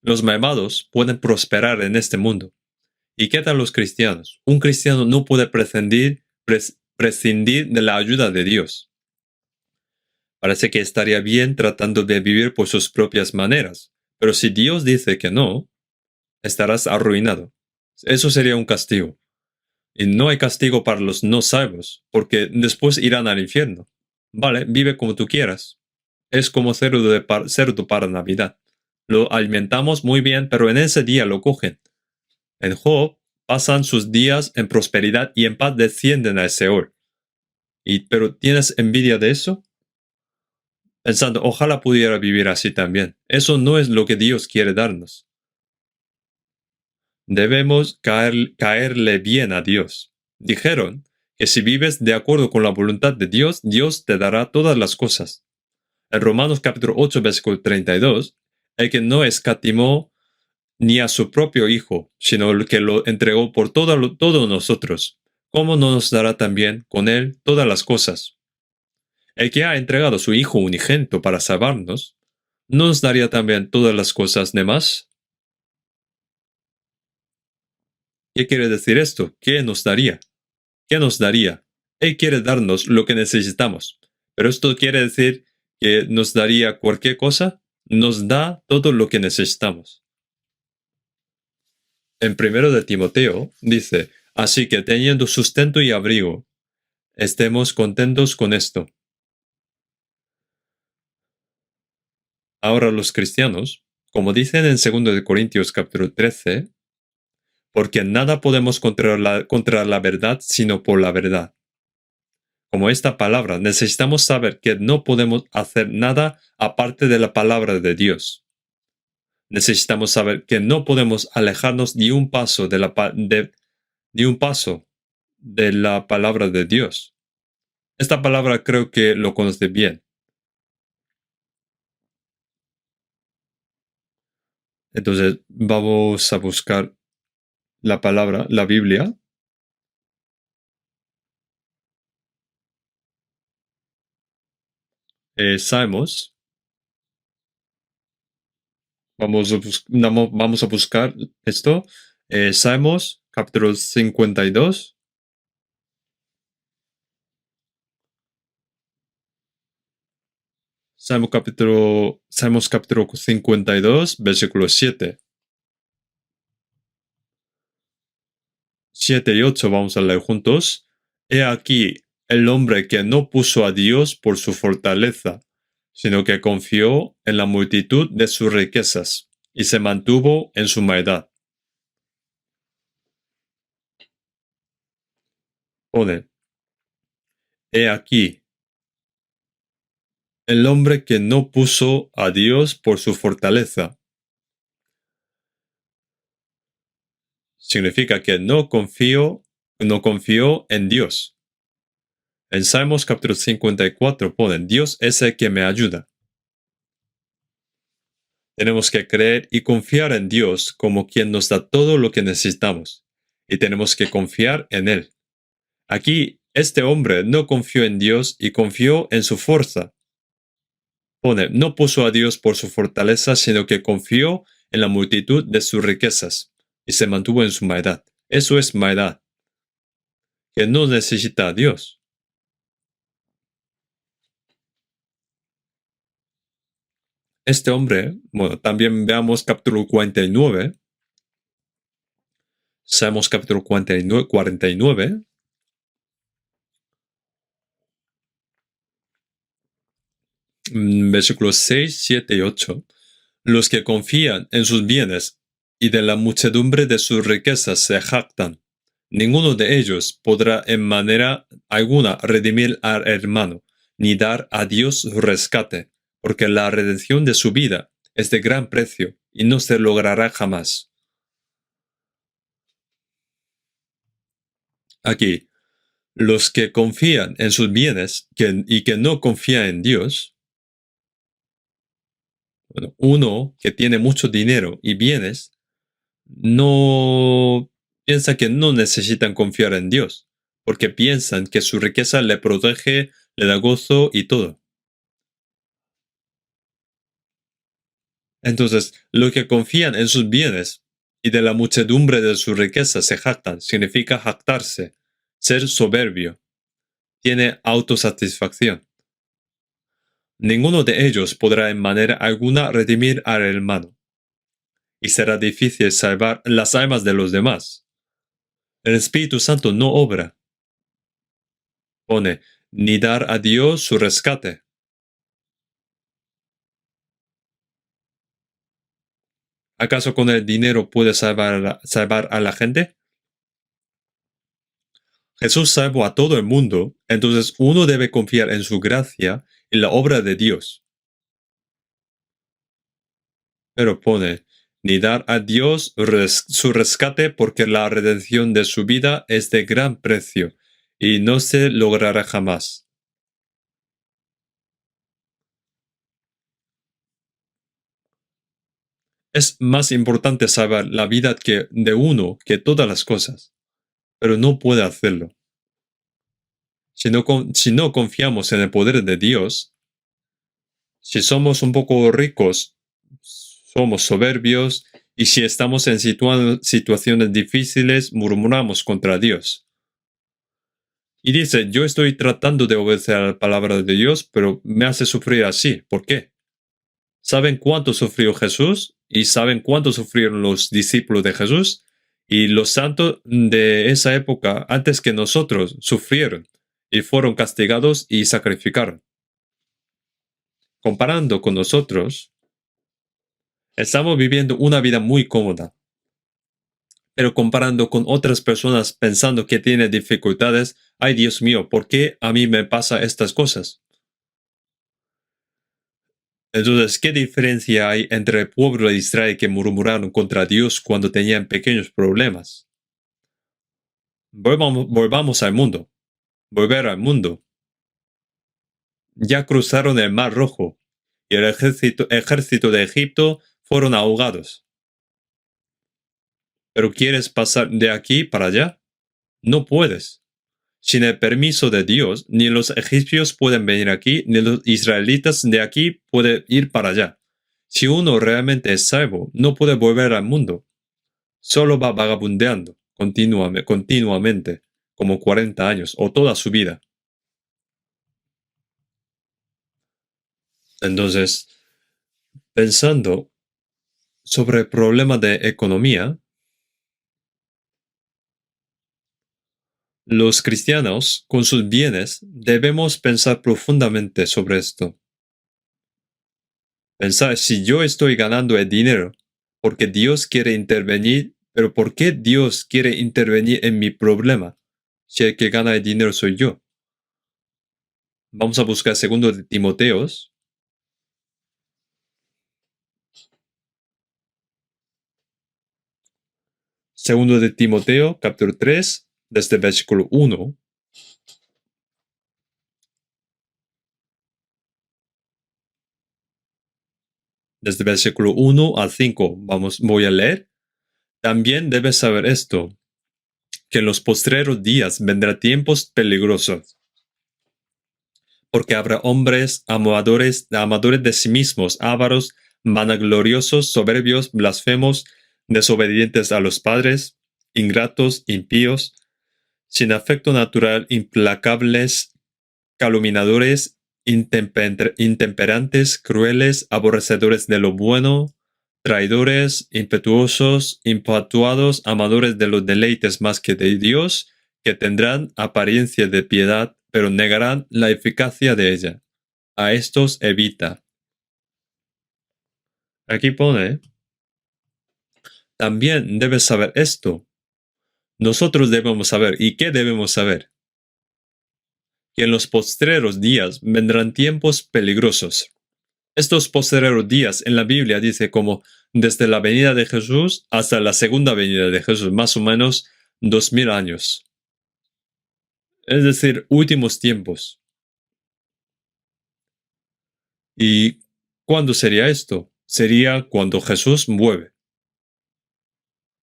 Los malvados pueden prosperar en este mundo. ¿Y qué tal los cristianos? Un cristiano no puede prescindir de la ayuda de Dios. Parece que estaría bien tratando de vivir por sus propias maneras, pero si Dios dice que no, estarás arruinado. Eso sería un castigo. Y no hay castigo para los no salvos, porque después irán al infierno. Vale, vive como tú quieras. Es como cerdo para Navidad. Lo alimentamos muy bien, pero en ese día lo cogen. En Job pasan sus días en prosperidad y en paz descienden al Seol. ¿Pero tienes envidia de eso? pensando, ojalá pudiera vivir así también. Eso no es lo que Dios quiere darnos. Debemos caerle bien a Dios. Dijeron que si vives de acuerdo con la voluntad de Dios, Dios te dará todas las cosas. En Romanos capítulo 8, versículo 32, el que no escatimó ni a su propio Hijo, sino el que lo entregó por todos nosotros, ¿cómo no nos dará también con él todas las cosas? El que ha entregado a su Hijo unigénito para salvarnos, ¿no nos daría también todas las cosas demás? ¿Qué quiere decir esto? ¿Qué nos daría? ¿Qué nos daría? Él quiere darnos lo que necesitamos. ¿Pero esto quiere decir que nos daría cualquier cosa? Nos da todo lo que necesitamos. En primero de Timoteo dice, así que teniendo sustento y abrigo, estemos contentos con esto. Ahora los cristianos, como dicen en 2 de Corintios capítulo 13, porque nada podemos contra la verdad sino por la verdad. Como esta palabra, necesitamos saber que no podemos hacer nada aparte de la palabra de Dios. Necesitamos saber que no podemos alejarnos ni un paso ni un paso de la palabra de Dios. Esta palabra creo que lo conoce bien. Entonces vamos a buscar la palabra, la Biblia. Salmos. Vamos a buscar esto. Salmos, capítulo 52. Salmos capítulo 52, versículo 7. 7 y 8 vamos a leer juntos. He aquí el hombre que no puso a Dios por su fortaleza, sino que confió en la multitud de sus riquezas y se mantuvo en su maldad. Pone, he aquí el hombre que no puso a Dios por su fortaleza. Significa que no confió en Dios. En Salmos capítulo 54 ponen, Dios es el que me ayuda. Tenemos que creer y confiar en Dios como quien nos da todo lo que necesitamos. Y tenemos que confiar en Él. Aquí, este hombre no confió en Dios y confió en su fuerza. Pone, no puso a Dios por su fortaleza, sino que confió en la multitud de sus riquezas y se mantuvo en su maldad. Eso es maldad, que no necesita a Dios. Este hombre, bueno, también veamos capítulo 49, Salmos capítulo 49, versículos 6, 7 y 8. Los que confían en sus bienes y de la muchedumbre de sus riquezas se jactan. Ninguno de ellos podrá en manera alguna redimir al hermano, ni dar a Dios su rescate, porque la redención de su vida es de gran precio y no se logrará jamás. Aquí, los que confían en sus bienes y que no confían en Dios, bueno, uno que tiene mucho dinero y bienes, no piensa que no necesitan confiar en Dios, porque piensan que su riqueza le protege, le da gozo y todo. Entonces, los que confían en sus bienes y de la muchedumbre de su riqueza se jactan, significa jactarse, ser soberbio, tiene autosatisfacción. Ninguno de ellos podrá en manera alguna redimir al hermano, y será difícil salvar las almas de los demás. El Espíritu Santo no obra. Pone, ni dar a Dios su rescate. ¿Acaso con el dinero puede salvar a la gente? Jesús salvó a todo el mundo, entonces uno debe confiar en su gracia y la obra de Dios. Pero pone, ni dar a Dios su rescate porque la redención de su vida es de gran precio y no se logrará jamás. Es más importante salvar la vida de uno que todas las cosas, pero no puede hacerlo. Si no confiamos en el poder de Dios, si somos un poco ricos, somos soberbios, y si estamos en situaciones difíciles, murmuramos contra Dios. Y dice, yo estoy tratando de obedecer a la palabra de Dios, pero me hace sufrir así. ¿Por qué? ¿Saben cuánto sufrió Jesús? ¿Y saben cuánto sufrieron los discípulos de Jesús? Y los santos de esa época, antes que nosotros, sufrieron y fueron castigados y sacrificaron. Comparando con nosotros, estamos viviendo una vida muy cómoda, pero comparando con otras personas pensando que tienen dificultades, ay Dios mío, ¿por qué a mí me pasa estas cosas? Entonces, ¿qué diferencia hay entre el pueblo de Israel que murmuraron contra Dios cuando tenían pequeños problemas? Volvamos al mundo, volver al mundo. Ya cruzaron el Mar Rojo y el ejército de Egipto fueron ahogados. ¿Pero quieres pasar de aquí para allá? No puedes. Sin el permiso de Dios, ni los egipcios pueden venir aquí, ni los israelitas de aquí pueden ir para allá. Si uno realmente es salvo, no puede volver al mundo. Solo va vagabundeando continuamente, como 40 años o toda su vida. Entonces, pensando sobre el problema de economía, los cristianos, con sus bienes, debemos pensar profundamente sobre esto. Pensar si yo estoy ganando el dinero porque Dios quiere intervenir, pero ¿por qué Dios quiere intervenir en mi problema si el que gana el dinero soy yo? Vamos a buscar segundo de Timoteos. Segundo de Timoteo, capítulo 3, desde el versículo 1. Desde el versículo 1 al 5, voy a leer. También debes saber esto, que en los postreros días vendrán tiempos peligrosos, porque habrá hombres amadores de sí mismos, ávaros, vanagloriosos, soberbios, blasfemos, desobedientes a los padres, ingratos, impíos, sin afecto natural, implacables, calumniadores, intemperantes, crueles, aborrecedores de lo bueno, traidores, impetuosos, infatuados, amadores de los deleites más que de Dios, que tendrán apariencia de piedad, pero negarán la eficacia de ella. A estos evita. Aquí pone, también debes saber esto. Nosotros debemos saber. ¿Y qué debemos saber? Que en los postreros días vendrán tiempos peligrosos. Estos postreros días en la Biblia dice como desde la venida de Jesús hasta la segunda venida de Jesús, más o menos 2000 años. Es decir, últimos tiempos. ¿Y cuándo sería esto? Sería cuando Jesús vuelve.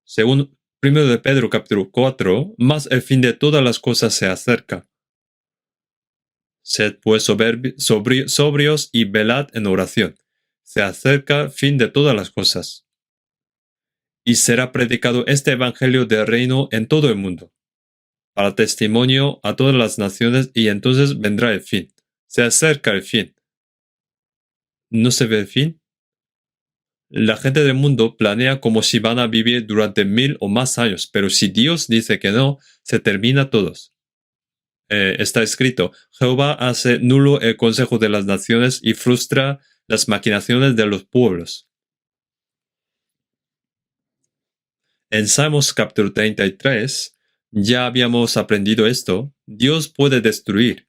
Según 1 de Pedro capítulo 4, más el fin de todas las cosas se acerca. Sed pues sobrios y velad en oración. Se acerca el fin de todas las cosas. Y será predicado este evangelio del reino en todo el mundo, para testimonio a todas las naciones, y entonces vendrá el fin. Se acerca el fin. ¿No se ve el fin? La gente del mundo planea como si van a vivir durante 1000 o más años, pero si Dios dice que no, se termina todos. Está escrito, Jehová hace nulo el consejo de las naciones y frustra las maquinaciones de los pueblos. En Salmos capítulo 33 ya habíamos aprendido esto. Dios puede destruir.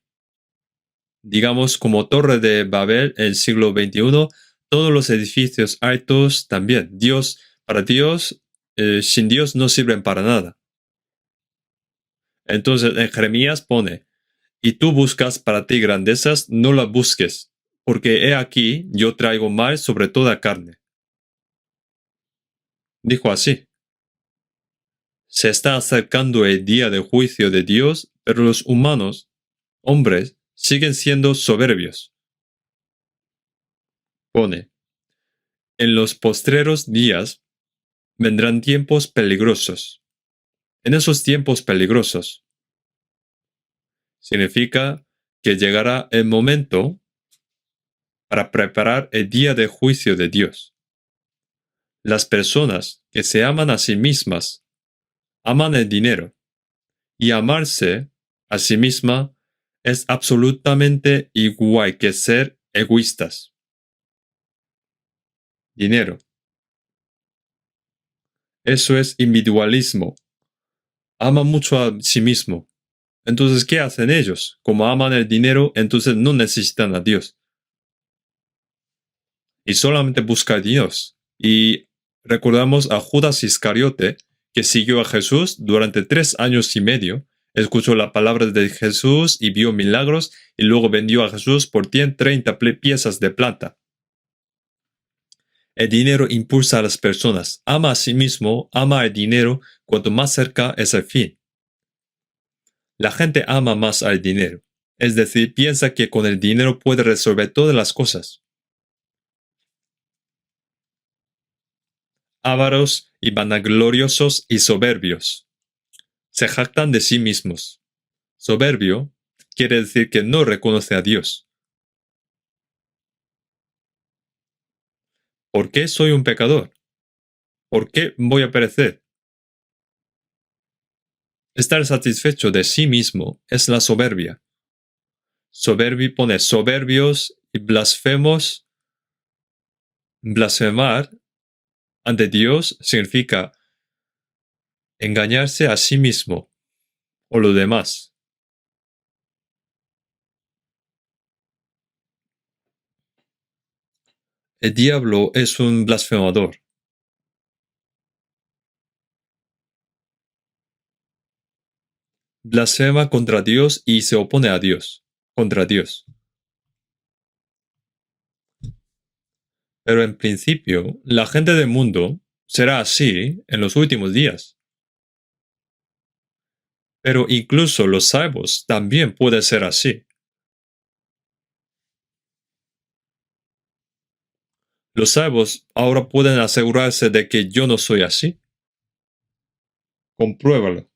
Digamos como Torre de Babel en el siglo XXI, todos los edificios altos también. Para Dios, sin Dios no sirven para nada. Entonces en Jeremías pone, y tú buscas para ti grandezas, no las busques, porque he aquí yo traigo mal sobre toda carne. Dijo así. Se está acercando el día de juicio de Dios, pero los humanos, hombres, siguen siendo soberbios. Pone, en los postreros días vendrán tiempos peligrosos. En esos tiempos peligrosos significa que llegará el momento para preparar el día de juicio de Dios. Las personas que se aman a sí mismas aman el dinero, y amarse a sí misma es absolutamente igual que ser egoístas. Dinero. Eso es individualismo. Ama mucho a sí mismo. Entonces, ¿qué hacen ellos? Como aman el dinero, entonces no necesitan a Dios. Y solamente buscan a Dios. Y recordamos a Judas Iscariote, que siguió a Jesús durante 3 años y medio, escuchó la palabra de Jesús y vio milagros, y luego vendió a Jesús por 30 piezas de plata. El dinero impulsa a las personas. Ama a sí mismo, ama el dinero, cuanto más cerca es el fin. La gente ama más al dinero, es decir, piensa que con el dinero puede resolver todas las cosas. Ávaros y vanagloriosos y soberbios. Se jactan de sí mismos. Soberbio quiere decir que no reconoce a Dios. ¿Por qué soy un pecador? ¿Por qué voy a perecer? Estar satisfecho de sí mismo es la soberbia. Soberbio pone soberbios y blasfemos. Blasfemar ante Dios significa engañarse a sí mismo o lo demás. El diablo es un blasfemador. Blasfema contra Dios y se opone a Dios, contra Dios. Pero en principio, la gente del mundo será así en los últimos días. Pero incluso los salvos también pueden ser así. Los salvos ahora pueden asegurarse de que yo no soy así. Compruébalo.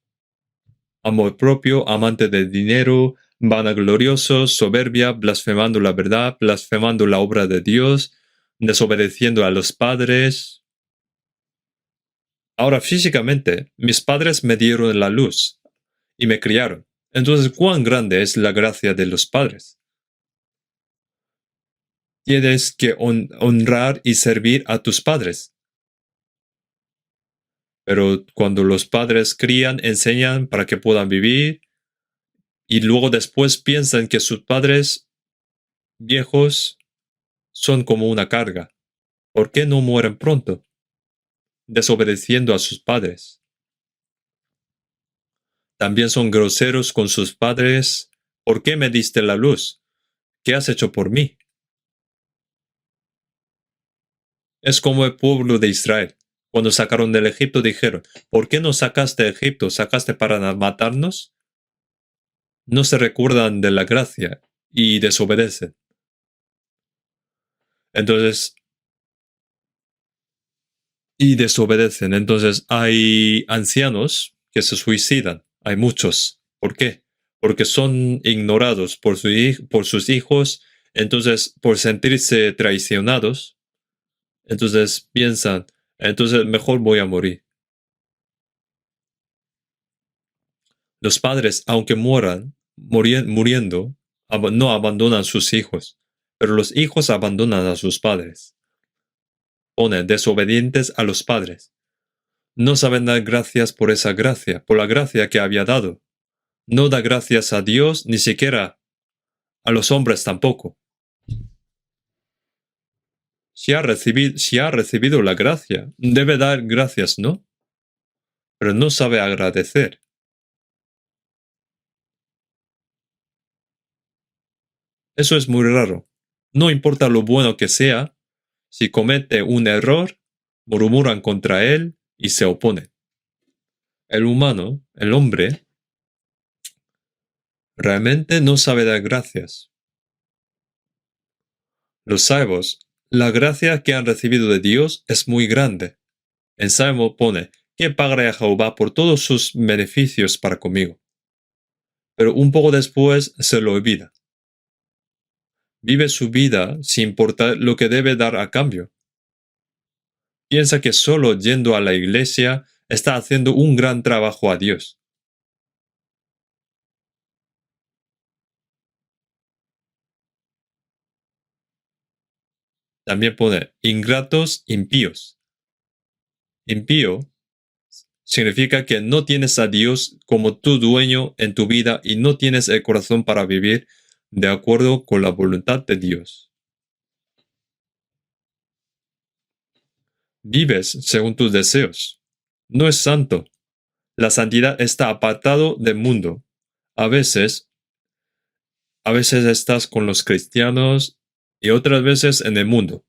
Amor propio, amante del dinero, vanaglorioso, soberbia, blasfemando la verdad, blasfemando la obra de Dios, desobedeciendo a los padres. Ahora, físicamente, mis padres me dieron la luz y me criaron. Entonces, ¿cuán grande es la gracia de los padres? Tienes que honrar y servir a tus padres. Pero cuando los padres crían, enseñan para que puedan vivir y luego después piensan que sus padres viejos son como una carga. ¿Por qué no mueren pronto? Desobedeciendo a sus padres. También son groseros con sus padres. ¿Por qué me diste la luz? ¿Qué has hecho por mí? Es como el pueblo de Israel. Cuando sacaron del Egipto dijeron, ¿por qué nos sacaste de Egipto? ¿Sacaste para matarnos? No se recuerdan de la gracia y desobedecen. Entonces, Entonces hay ancianos que se suicidan. Hay muchos. ¿Por qué? Porque son ignorados por sus hijos. Entonces, por sentirse traicionados, entonces piensan, entonces mejor voy a morir. Los padres, aunque muriendo, no abandonan sus hijos, pero los hijos abandonan a sus padres. Ponen desobedientes a los padres. No saben dar gracias por esa gracia, por la gracia que había dado. No da gracias a Dios, ni siquiera a los hombres tampoco. Si ha recibido la gracia, debe dar gracias, ¿no? Pero no sabe agradecer. Eso es muy raro. No importa lo bueno que sea, si comete un error, murmuran contra él y se oponen. El humano, el hombre, realmente no sabe dar gracias. Los salvos, la gracia que han recibido de Dios es muy grande. En Salmo pone, que pagaré a Jehová por todos sus beneficios para conmigo. Pero un poco después se lo olvida. Vive su vida sin importar lo que debe dar a cambio. Piensa que solo yendo a la iglesia está haciendo un gran trabajo a Dios. También pone ingratos, impíos. Impío significa que no tienes a Dios como tu dueño en tu vida y no tienes el corazón para vivir de acuerdo con la voluntad de Dios. Vives según tus deseos. No es santo. La santidad está apartado del mundo. A veces, a veces estás con los cristianos y otras veces en el mundo.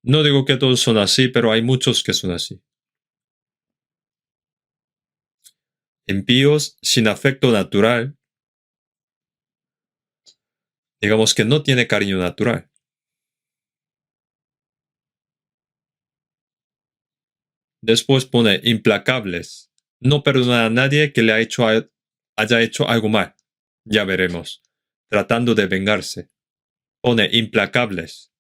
No digo que todos son así, pero hay muchos que son así. Impíos, sin afecto natural, digamos que no tiene cariño natural. Después pone implacables. No perdona a nadie que haya hecho algo mal. Ya veremos. Tratando de vengarse. Pone implacables.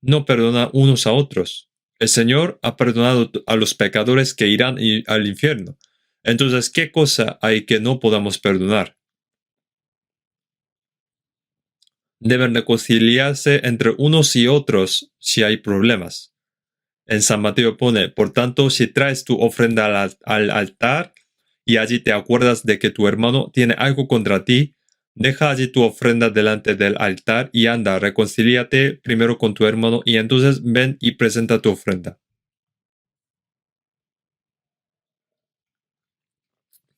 No perdona unos a otros. El Señor ha perdonado a los pecadores que irán al infierno. Entonces, ¿qué cosa hay que no podamos perdonar? Deben reconciliarse entre unos y otros si hay problemas. En San Mateo pone, por tanto, si traes tu ofrenda al altar y allí te acuerdas de que tu hermano tiene algo contra ti, deja allí tu ofrenda delante del altar y anda, reconcíliate primero con tu hermano y entonces ven y presenta tu ofrenda.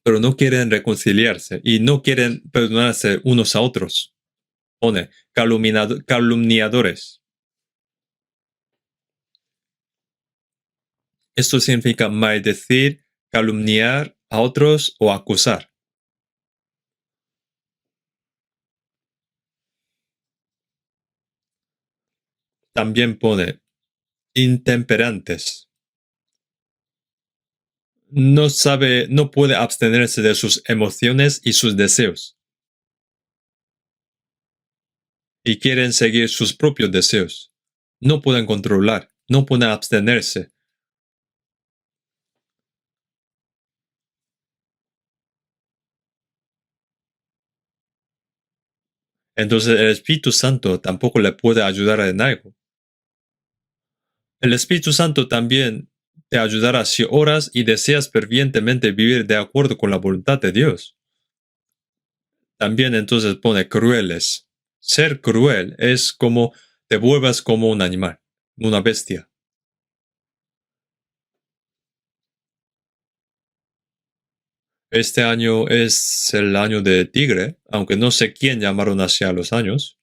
Pero no quieren reconciliarse y no quieren perdonarse unos a otros. Pone, calumniadores. Esto significa maldecir, calumniar a otros o acusar. También pone intemperantes. No puede abstenerse de sus emociones y sus deseos. Y quieren seguir sus propios deseos. No pueden controlar, no pueden abstenerse. Entonces el Espíritu Santo tampoco le puede ayudar en algo. El Espíritu Santo también te ayudará si oras y deseas fervientemente vivir de acuerdo con la voluntad de Dios. También entonces pone crueles. Ser cruel es como te vuelvas como un animal, una bestia. Este año es el año de tigre, aunque no sé quién llamaron así a los años.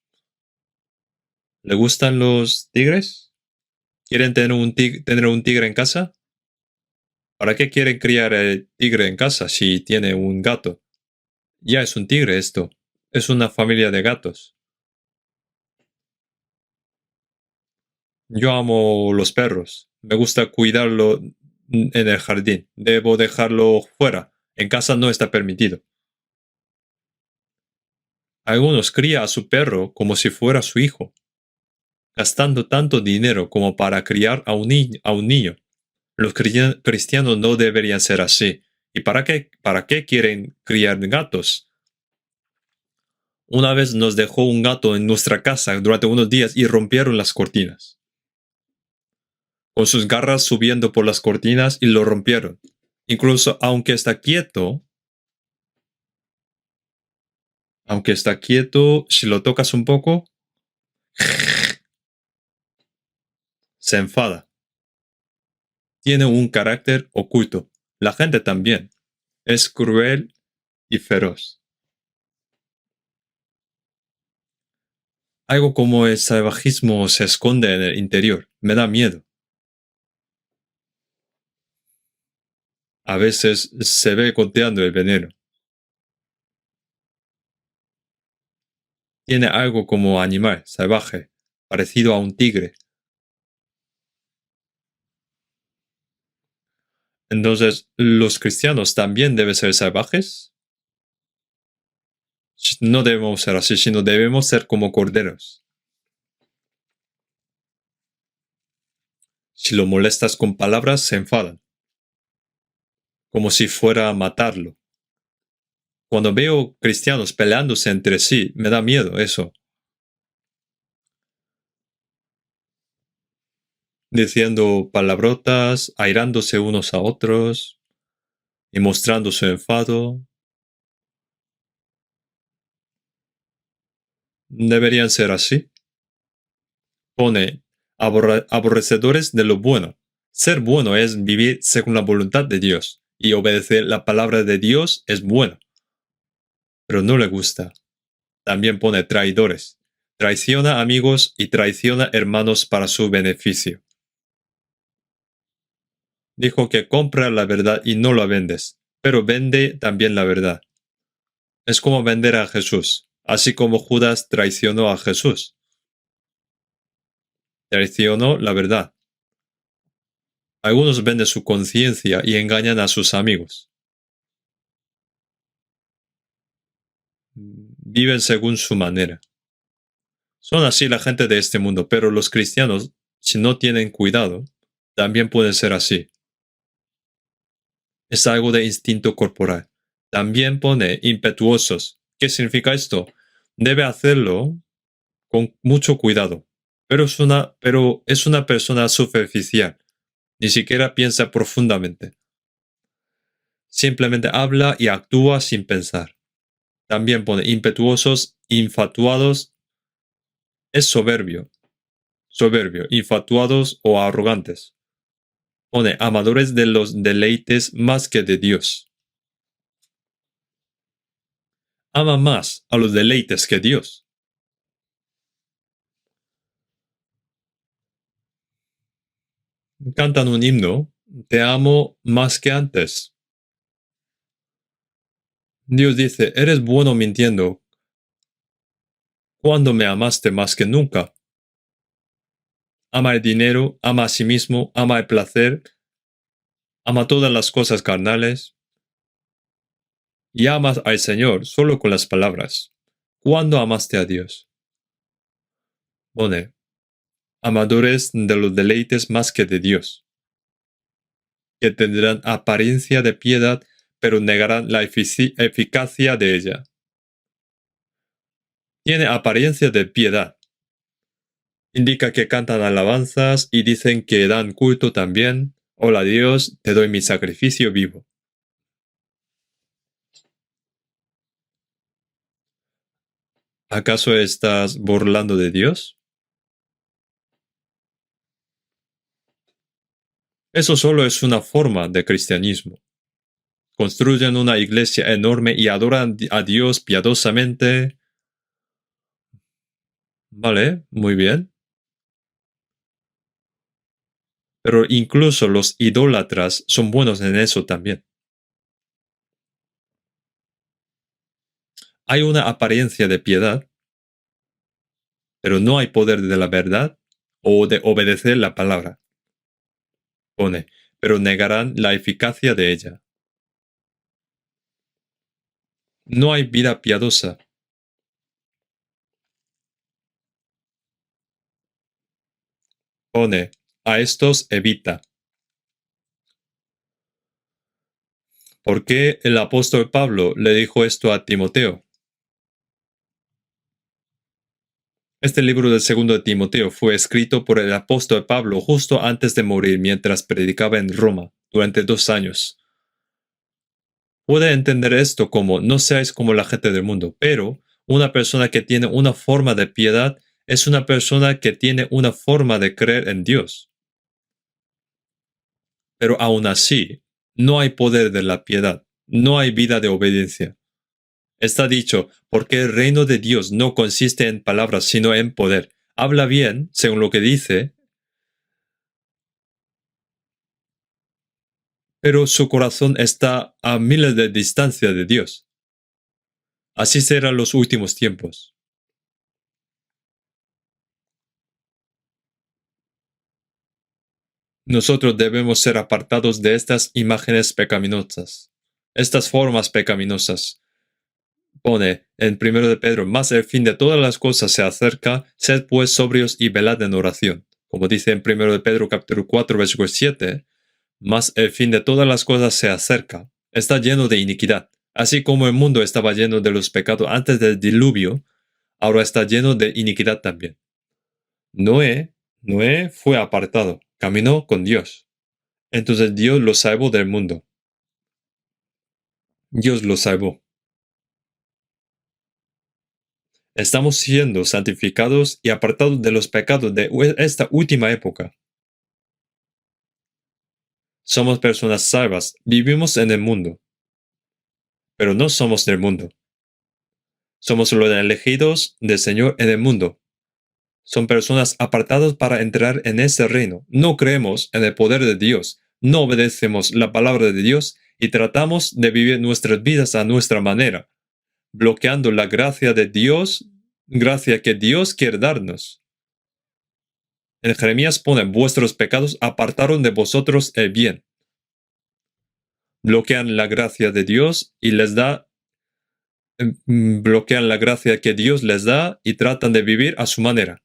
¿Le gustan los tigres? ¿Quieren tener un tigre en casa? ¿Para qué quieren criar el tigre en casa si tiene un gato? Ya es un tigre esto. Es una familia de gatos. Yo amo los perros. Me gusta cuidarlo en el jardín. Debo dejarlo fuera. En casa no está permitido. Algunos crían a su perro como si fuera su hijo, gastando tanto dinero como para criar a un niño. Los cristianos no deberían ser así. ¿Y para qué quieren criar gatos? Una vez nos dejó un gato en nuestra casa durante unos días y rompieron las cortinas. Con sus garras subiendo por las cortinas y lo rompieron. Incluso aunque está quieto, Aunque está quieto, si lo tocas un poco, se enfada. Tiene un carácter oculto. La gente también. Es cruel y feroz. Algo como el salvajismo se esconde en el interior. Me da miedo. A veces se ve goteando el veneno. Tiene algo como animal, salvaje, parecido a un tigre. Entonces, ¿los cristianos también deben ser salvajes? No debemos ser así, sino debemos ser como corderos. Si lo molestas con palabras, se enfadan, como si fuera a matarlo. Cuando veo cristianos peleándose entre sí, me da miedo eso, diciendo palabrotas, airándose unos a otros y mostrando su enfado. Deberían ser así. Pone aborrecedores de lo bueno. Ser bueno es vivir según la voluntad de Dios, y obedecer la palabra de Dios es bueno, pero no le gusta. También pone traidores. Traiciona amigos y traiciona hermanos para su beneficio. Dijo que compra la verdad y no la vendes, pero vende también la verdad. Es como vender a Jesús, así como Judas traicionó a Jesús. Traicionó la verdad. Algunos venden su conciencia y engañan a sus amigos. Viven según su manera. Son así la gente de este mundo, pero los cristianos, si no tienen cuidado, también pueden ser así. Es algo de instinto corporal. También pone impetuosos. ¿Qué significa esto? Debe hacerlo con mucho cuidado, pero es una persona superficial. Ni siquiera piensa profundamente. Simplemente habla y actúa sin pensar. También pone impetuosos, infatuados. Es soberbio, infatuados o arrogantes. Pone amadores de los deleites más que de Dios. Ama más a los deleites que Dios. Cantan un himno, te amo más que antes. Dios dice, eres bueno mintiendo. ¿Cuándo me amaste más que nunca? Ama el dinero, ama a sí mismo, ama el placer, ama todas las cosas carnales, y amas al Señor solo con las palabras. ¿Cuándo amaste a Dios? Pone, amadores de los deleites más que de Dios, que tendrán apariencia de piedad, pero negarán la eficacia de ella. Tiene apariencia de piedad. Indica que cantan alabanzas y dicen que dan culto también. Hola Dios, te doy mi sacrificio vivo. ¿Acaso estás burlando de Dios? Eso solo es una forma de cristianismo. Construyen una iglesia enorme y adoran a Dios piadosamente. Vale, muy bien. Pero incluso los idólatras son buenos en eso también. Hay una apariencia de piedad, pero no hay poder de la verdad o de obedecer la palabra. Pone, pero negarán la eficacia de ella. No hay vida piadosa. Pone, a estos evita. ¿Por qué el apóstol Pablo le dijo esto a Timoteo? Este libro del segundo de Timoteo fue escrito por el apóstol Pablo justo antes de morir mientras predicaba en Roma durante 2 años. Puede entender esto como no seáis como la gente del mundo, pero Una persona que tiene una forma de piedad es una persona que tiene una forma de creer en Dios. Pero aún así, no hay poder de la piedad, no hay vida de obediencia. Está dicho, porque el reino de Dios no consiste en palabras, sino en poder. Habla bien, según lo que dice, pero su corazón está a miles de distancia de Dios. Así serán los últimos tiempos. Nosotros debemos ser apartados de estas imágenes pecaminosas, estas formas pecaminosas. Pone en 1 de Pedro, más el fin de todas las cosas se acerca, sed pues sobrios y velad en oración. Como dice en 1 de Pedro capítulo 4, versículo 7, más el fin de todas las cosas se acerca. Está lleno de iniquidad. Así como el mundo estaba lleno de los pecados antes del diluvio, ahora está lleno de iniquidad también. Noé fue apartado, caminó con Dios. Entonces Dios lo salvó del mundo. Dios lo salvó. Estamos siendo santificados y apartados de los pecados de esta última época. Somos personas salvas, vivimos en el mundo, pero no somos del mundo. Somos los elegidos del Señor en el mundo. Son personas apartadas para entrar en ese reino. No creemos en el poder de Dios, no obedecemos la palabra de Dios y tratamos de vivir nuestras vidas a nuestra manera, bloqueando la gracia de Dios, gracia que Dios quiere darnos. En Jeremías pone, vuestros pecados apartaron de vosotros el bien. Bloquean la gracia de Dios y bloquean la gracia que Dios les da y tratan de vivir a su manera.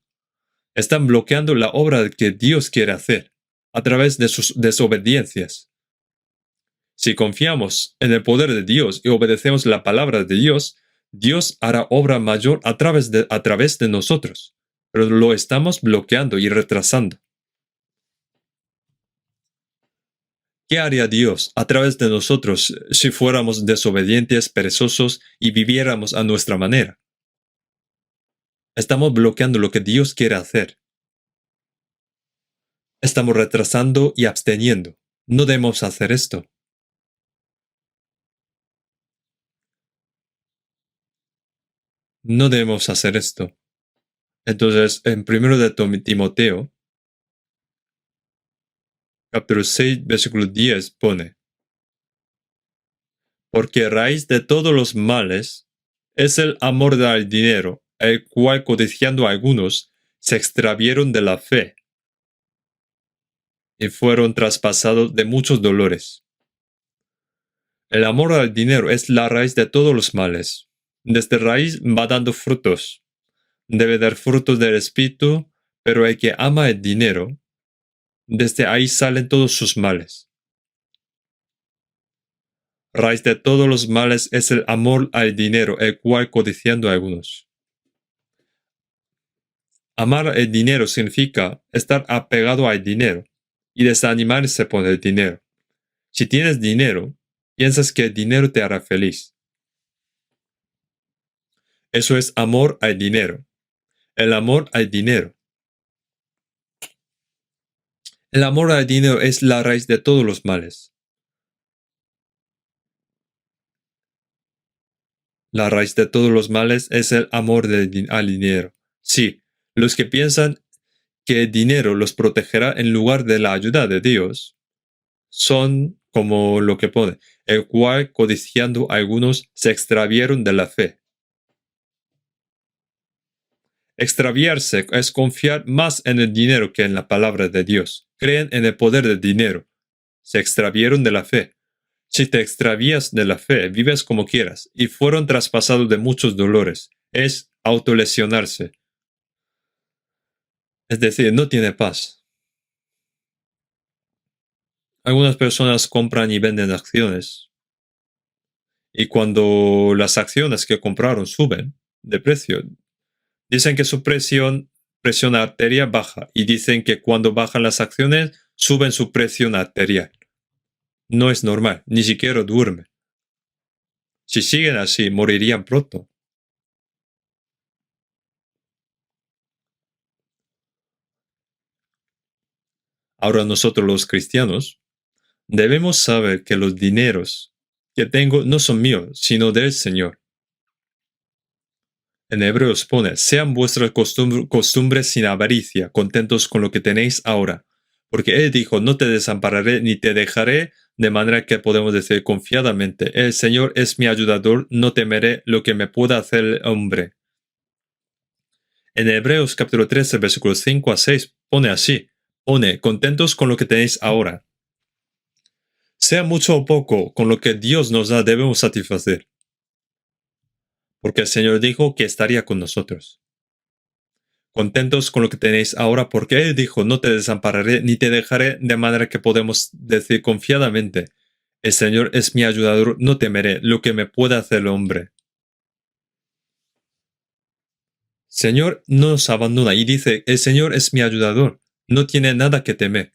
Están bloqueando la obra que Dios quiere hacer a través de sus desobediencias. Si confiamos en el poder de Dios y obedecemos la palabra de Dios, Dios hará obra mayor a través de nosotros, pero lo estamos bloqueando y retrasando. ¿Qué haría Dios a través de nosotros si fuéramos desobedientes, perezosos y viviéramos a nuestra manera? Estamos bloqueando lo que Dios quiere hacer. Estamos retrasando y absteniendo. No debemos hacer esto. No debemos hacer esto. Entonces, en 1 de Timoteo, capítulo 6, versículo 10, pone, porque raíz de todos los males es el amor al dinero, el cual codiciando a algunos se extravieron de la fe y fueron traspasados de muchos dolores. El amor al dinero es la raíz de todos los males. Desde raíz va dando frutos. Debe dar frutos del espíritu, pero el que ama el dinero, desde ahí salen todos sus males. Raíz de todos los males es el amor al dinero, el cual codiciando a algunos. Amar el dinero significa estar apegado al dinero y desanimarse por el dinero. Si tienes dinero, piensas que el dinero te hará feliz. Eso es amor al dinero. El amor al dinero. El amor al dinero es la raíz de todos los males. La raíz de todos los males es el amor al dinero. Sí, los que piensan que el dinero los protegerá en lugar de la ayuda de Dios son como lo que pone, el cual codiciando algunos se extravieron de la fe. Extraviarse es confiar más en el dinero que en la palabra de Dios. Creen en el poder del dinero. Se extravieron de la fe. Si te extravías de la fe, vives como quieras, y fueron traspasados de muchos dolores. Es autolesionarse. Es decir, no tiene paz. Algunas personas compran y venden acciones. Y cuando las acciones que compraron suben de precio, dicen que su presión arterial baja. Y dicen que cuando bajan las acciones, suben su presión arterial. No es normal, ni siquiera duerme. Si siguen así, morirían pronto. Ahora nosotros los cristianos debemos saber que los dineros que tengo no son míos, sino del Señor. En Hebreos pone, sean vuestras costumbres sin avaricia, contentos con lo que tenéis ahora. Porque Él dijo, no te desampararé ni te dejaré, de manera que podemos decir confiadamente, el Señor es mi ayudador, no temeré lo que me pueda hacer el hombre. En Hebreos capítulo 13, versículos 5 a 6, pone así, contentos con lo que tenéis ahora. Sea mucho o poco, con lo que Dios nos da debemos satisfacer. Porque el Señor dijo que estaría con nosotros. Contentos con lo que tenéis ahora, porque Él dijo, no te desampararé ni te dejaré, de manera que podemos decir confiadamente, el Señor es mi ayudador, no temeré lo que me pueda hacer el hombre. Señor no nos abandona y dice, el Señor es mi ayudador, no tiene nada que temer.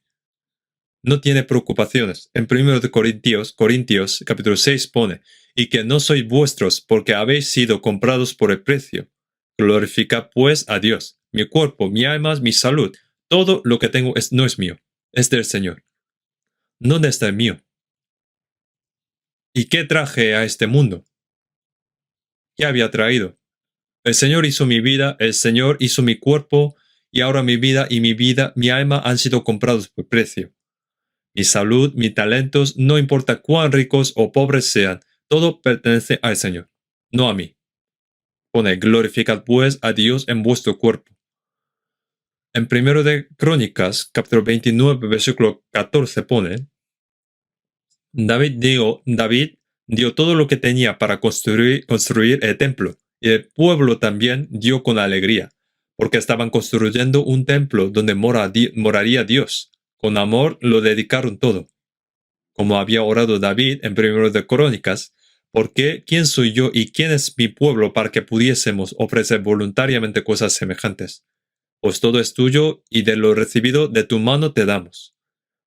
No tiene preocupaciones. En 1 Corintios capítulo 6 pone, y que no sois vuestros porque habéis sido comprados por el precio. Glorificad pues a Dios. Mi cuerpo, mi alma, mi salud, todo lo que tengo no es mío, es del Señor. No es del mío. ¿Y qué traje a este mundo? ¿Qué había traído? El Señor hizo mi vida, el Señor hizo mi cuerpo, y ahora mi vida, mi alma han sido comprados por precio. Mi salud, mis talentos, no importa cuán ricos o pobres sean, todo pertenece al Señor, no a mí. Pone, glorificad pues a Dios en vuestro cuerpo. En 1 de Crónicas, capítulo 29, versículo 14 pone, David dio todo lo que tenía para construir el templo, y el pueblo también dio con alegría, porque estaban construyendo un templo donde moraría Dios. Con amor lo dedicaron todo. Como había orado David en 1 de Crónicas, porque ¿quién soy yo y quién es mi pueblo para que pudiésemos ofrecer voluntariamente cosas semejantes? Pues todo es tuyo y de lo recibido de tu mano te damos.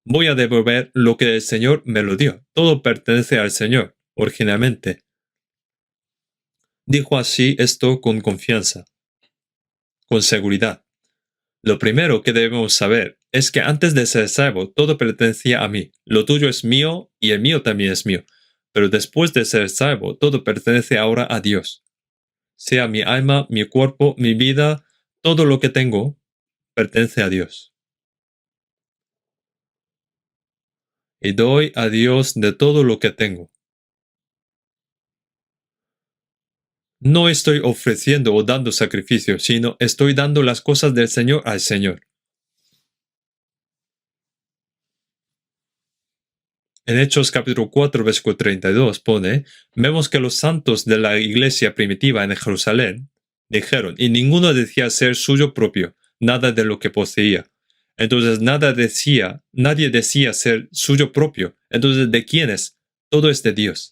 Voy a devolver lo que el Señor me lo dio. Todo pertenece al Señor, originalmente. Dijo así esto con confianza, con seguridad. Lo primero que debemos saber es que antes de ser salvo, todo pertenecía a mí. Lo tuyo es mío y el mío también es mío. Pero después de ser salvo, todo pertenece ahora a Dios. Sea mi alma, mi cuerpo, mi vida, todo lo que tengo, pertenece a Dios. Y doy a Dios de todo lo que tengo. No estoy ofreciendo o dando sacrificio, sino estoy dando las cosas del Señor al Señor. En Hechos capítulo 4, versículo 32 pone, vemos que los santos de la iglesia primitiva en Jerusalén dijeron, y ninguno decía ser suyo propio, nada de lo que poseía. Entonces nadie decía ser suyo propio. Entonces, ¿de quién es? Todo es de Dios.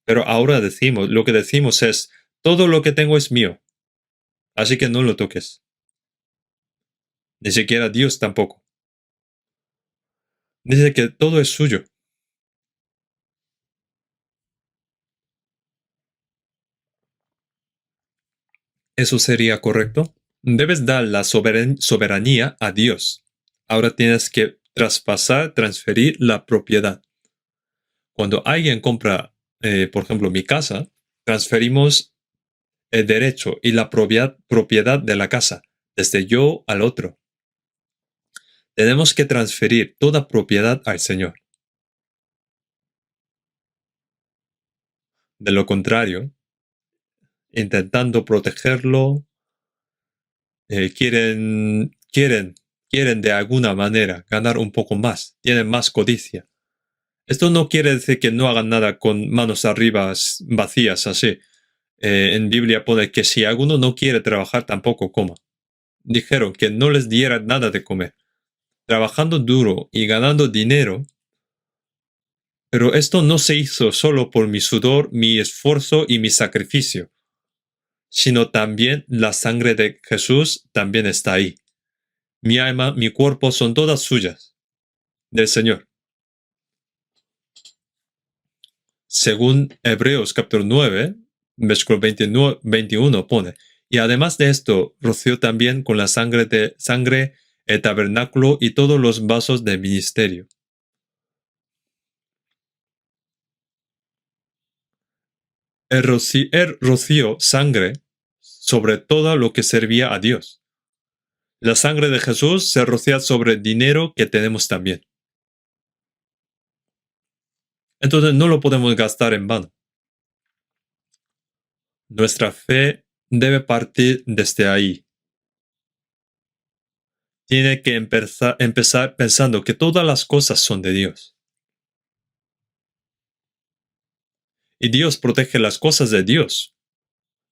Pero ahora lo que decimos es, todo lo que tengo es mío, así que no lo toques. Ni siquiera Dios tampoco. Dice que todo es suyo. ¿Eso sería correcto? Debes dar la soberanía a Dios. Ahora tienes que transferir la propiedad. Cuando alguien compra, por ejemplo, mi casa, transferimos el derecho y la propiedad de la casa, desde yo al otro. Tenemos que transferir toda propiedad al Señor. De lo contrario, intentando protegerlo, quieren de alguna manera ganar un poco más, tienen más codicia. Esto no quiere decir que no hagan nada con manos arriba vacías así. En Biblia pone que si alguno no quiere trabajar tampoco coma. Dijeron que no les diera nada de comer, trabajando duro y ganando dinero. Pero esto no se hizo solo por mi sudor, mi esfuerzo y mi sacrificio, sino también la sangre de Jesús también está ahí. Mi alma, mi cuerpo son todas suyas, del Señor. Según Hebreos capítulo 9, versículo 21 pone, Y además de esto, roció también con la sangre el tabernáculo y todos los vasos del ministerio. Él roció sangre sobre todo lo que servía a Dios. La sangre de Jesús se rocía sobre el dinero que tenemos también. Entonces no lo podemos gastar en vano. Nuestra fe debe partir desde ahí. Tiene que empezar pensando que todas las cosas son de Dios. Y Dios protege las cosas de Dios.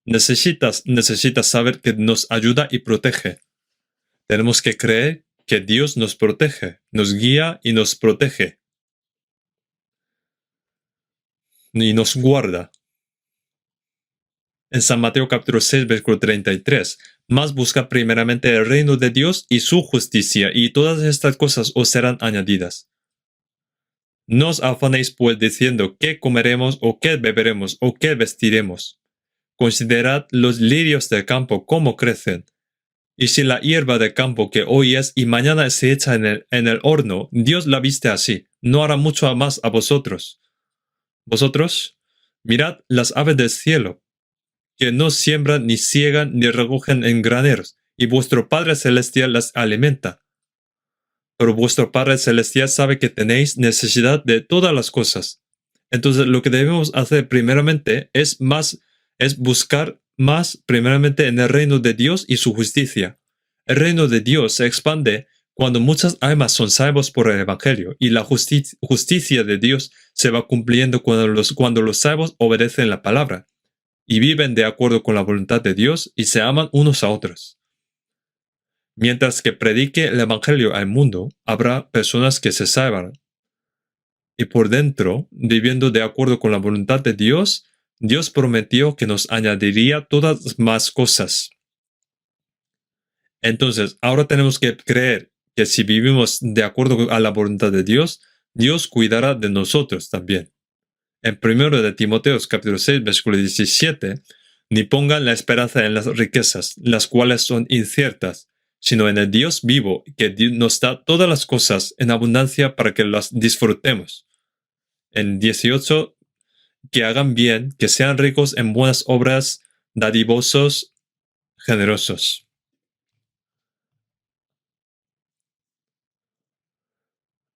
Necesitas saber que nos ayuda y protege. Tenemos que creer que Dios nos protege, nos guía y nos protege. Y nos guarda. En San Mateo capítulo 6, versículo 33, más busca primeramente el reino de Dios y su justicia, y todas estas cosas os serán añadidas. No os afanéis pues diciendo qué comeremos o qué beberemos o qué vestiremos. Considerad los lirios del campo cómo crecen. Y si la hierba del campo que hoy es y mañana se echa en el horno, Dios la viste así, no hará mucho más a vosotros. Vosotros, mirad las aves del cielo, que no siembran ni ciegan ni recogen en graneros, y vuestro Padre Celestial las alimenta. Pero vuestro Padre Celestial sabe que tenéis necesidad de todas las cosas. Entonces lo que debemos hacer primeramente es buscar más primeramente en el reino de Dios y su justicia. El reino de Dios se expande cuando muchas almas son salvos por el Evangelio, y la justicia de Dios se va cumpliendo cuando los salvos obedecen la palabra y viven de acuerdo con la voluntad de Dios y se aman unos a otros. Mientras que predique el Evangelio al mundo, habrá personas que se salvan. Y por dentro, viviendo de acuerdo con la voluntad de Dios, Dios prometió que nos añadiría todas más cosas. Entonces, ahora tenemos que creer que si vivimos de acuerdo a la voluntad de Dios, Dios cuidará de nosotros también. En 1 de Timoteo capítulo 6, versículo 17, ni pongan la esperanza en las riquezas, las cuales son inciertas, sino en el Dios vivo, que nos da todas las cosas en abundancia para que las disfrutemos. En 18, que hagan bien, que sean ricos en buenas obras, dadivosos, generosos.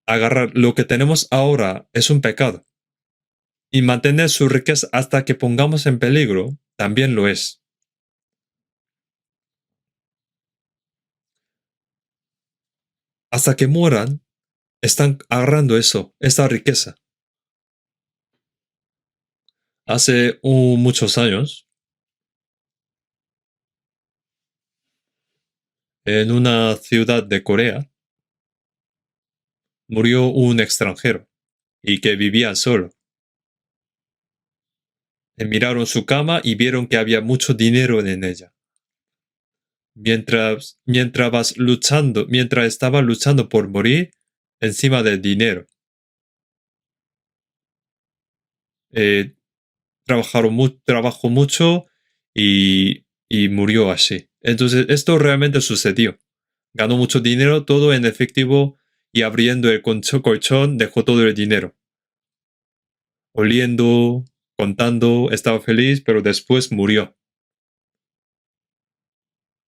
Agarrar lo que tenemos ahora es un pecado. Y mantener su riqueza hasta que pongamos en peligro también lo es. Hasta que mueran, están agarrando esa riqueza. Hace muchos años, en una ciudad de Corea, murió un extranjero y que vivía solo. Miraron su cama y vieron que había mucho dinero en ella. Mientras estaba luchando por morir encima del dinero. Eh, trabajó mucho y murió así. Entonces, esto realmente sucedió. Ganó mucho dinero, todo en efectivo, y abriendo el colchón dejó todo el dinero. Oliendo, contando, estaba feliz, pero después murió.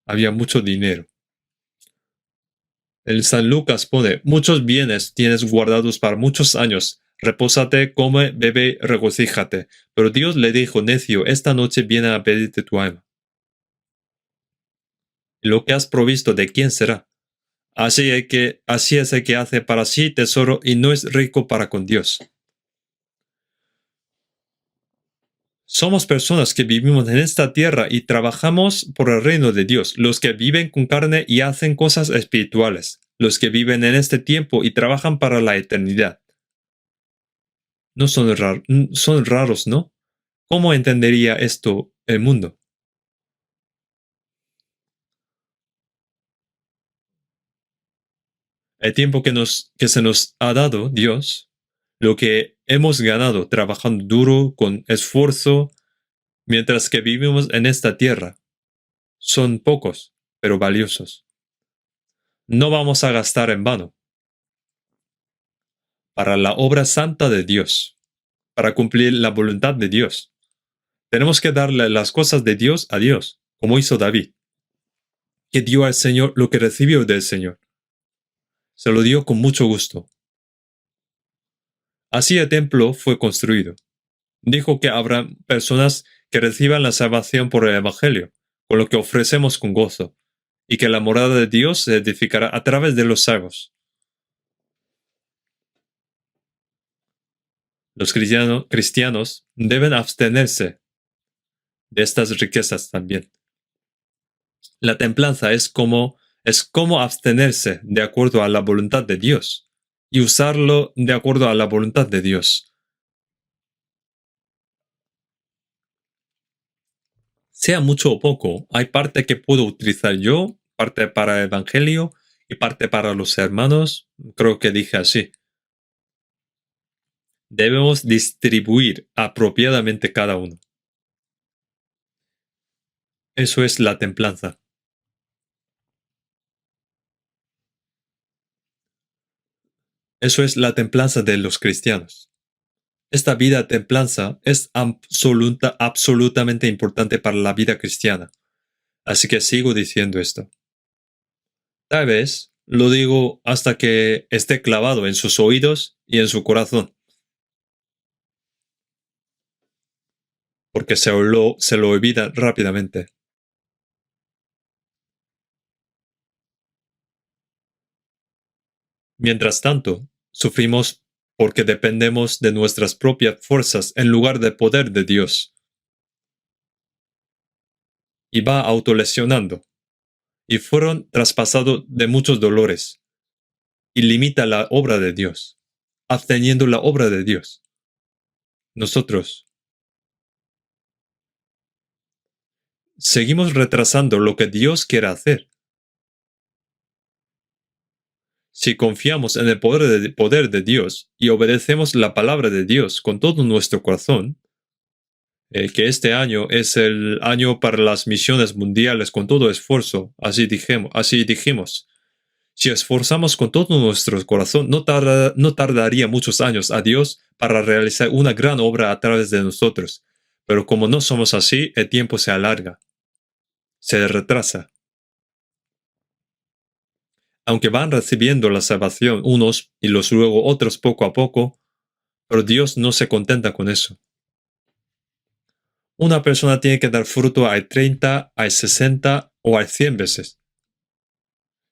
Había mucho dinero. El San Lucas pone, muchos bienes tienes guardados para muchos años. Repósate, come, bebe, regocíjate. Pero Dios le dijo, necio, esta noche viene a pedirte tu alma. Lo que has provisto, ¿de quién será? Así es el que hace para sí tesoro y no es rico para con Dios. Somos personas que vivimos en esta tierra y trabajamos por el reino de Dios, los que viven con carne y hacen cosas espirituales, los que viven en este tiempo y trabajan para la eternidad. No son raros, ¿no? ¿Cómo entendería esto el mundo? El tiempo que se nos ha dado Dios, lo que hemos ganado trabajando duro, con esfuerzo, mientras que vivimos en esta tierra. son pocos, pero valiosos. No vamos a gastar en vano. Para la obra santa de Dios, para cumplir la voluntad de Dios. Tenemos que darle las cosas de Dios a Dios, como hizo David, que dio al Señor lo que recibió del Señor. Se lo dio con mucho gusto. Así el templo fue construido. Dijo que habrá personas que reciban la salvación por el Evangelio, con lo que ofrecemos con gozo, y que la morada de Dios se edificará a través de los salvos. Los cristianos deben abstenerse de estas riquezas también. La templanza es como abstenerse de acuerdo a la voluntad de Dios y usarlo de acuerdo a la voluntad de Dios. Sea mucho o poco, hay parte que puedo utilizar yo, parte para el Evangelio y parte para los hermanos. Creo que dije así. Debemos distribuir apropiadamente cada uno. Eso es la templanza. Eso es la templanza de los cristianos. Esta vida de templanza es absolutamente importante para la vida cristiana. Así que sigo diciendo esto. Tal vez lo digo hasta que esté clavado en sus oídos y en su corazón. Porque se lo olvida rápidamente. Mientras tanto, sufrimos porque dependemos de nuestras propias fuerzas en lugar del poder de Dios. Y va autolesionando. Y fueron traspasados de muchos dolores. Y limita la obra de Dios, absteniendo la obra de Dios. Nosotros seguimos retrasando lo que Dios quiere hacer. Si confiamos en el poder de Dios y obedecemos la palabra de Dios con todo nuestro corazón, que este año es el año para las misiones mundiales con todo esfuerzo, así dijimos. Si esforzamos con todo nuestro corazón, no tardaría muchos años a Dios para realizar una gran obra a través de nosotros. Pero como no somos así, el tiempo se alarga, se retrasa. Aunque van recibiendo la salvación unos y los luego otros poco a poco, pero Dios no se contenta con eso. Una persona tiene que dar fruto al 30, al 60 o al 100 veces.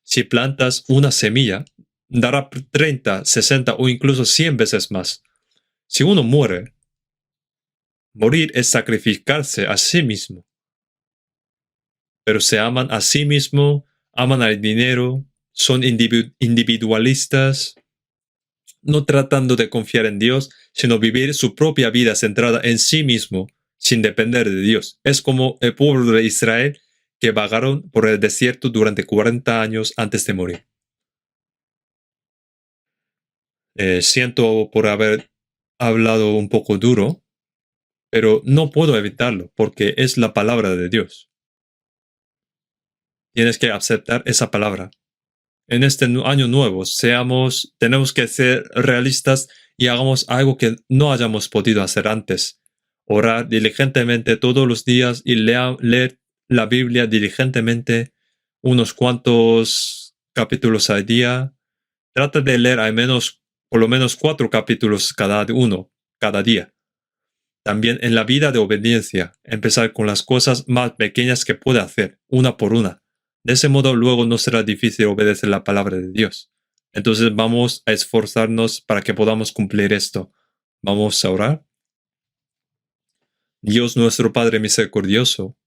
Si plantas una semilla, dará 30, 60 o incluso 100 veces más. Si uno muere, morir es sacrificarse a sí mismo. Pero se aman a sí mismo, aman al dinero, son individualistas, no tratando de confiar en Dios, sino vivir su propia vida centrada en sí mismo, sin depender de Dios. Es como el pueblo de Israel que vagaron por el desierto durante 40 años antes de morir. Siento por haber hablado un poco duro, pero no puedo evitarlo porque es la palabra de Dios. Tienes que aceptar esa palabra. En este año nuevo, tenemos que ser realistas y hagamos algo que no hayamos podido hacer antes. Orar diligentemente todos los días y leer la Biblia diligentemente unos cuantos capítulos al día. Trata de leer por lo menos 4 capítulos cada día. También en la vida de obediencia, empezar con las cosas más pequeñas que pueda hacer, una por una. De ese modo luego no será difícil obedecer la palabra de Dios. Entonces vamos a esforzarnos para que podamos cumplir esto. Vamos a orar. Dios nuestro Padre misericordioso,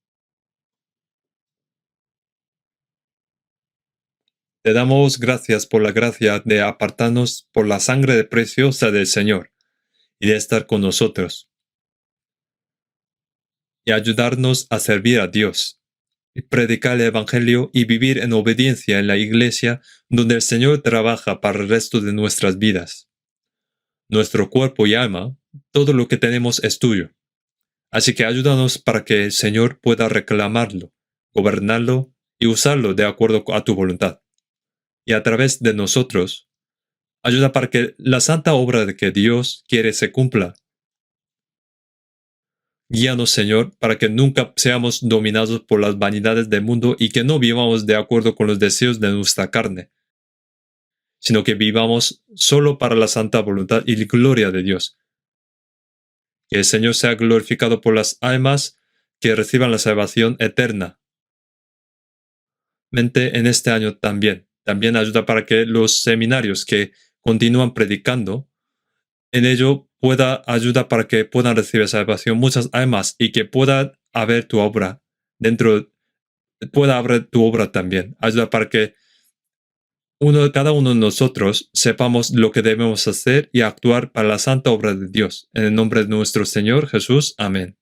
te damos gracias por la gracia de apartarnos por la sangre preciosa del Señor y de estar con nosotros y ayudarnos a servir a Dios, y predicar el Evangelio y vivir en obediencia en la iglesia donde el Señor trabaja para el resto de nuestras vidas. Nuestro cuerpo y alma, todo lo que tenemos es tuyo. Así que ayúdanos para que el Señor pueda reclamarlo, gobernarlo y usarlo de acuerdo a tu voluntad. Y a través de nosotros, ayuda para que la santa obra de que Dios quiere se cumpla. Guíanos, Señor, para que nunca seamos dominados por las vanidades del mundo y que no vivamos de acuerdo con los deseos de nuestra carne, sino que vivamos solo para la santa voluntad y gloria de Dios. Que el Señor sea glorificado por las almas que reciban la salvación eterna. Mente en este año también. También ayuda para que los seminarios que continúan predicando, en ello pueda ayuda para que puedan recibir salvación muchas almas y que pueda haber tu obra dentro, pueda haber tu obra también. Ayuda para que cada uno de nosotros sepamos lo que debemos hacer y actuar para la santa obra de Dios. En el nombre de nuestro Señor Jesús. Amén.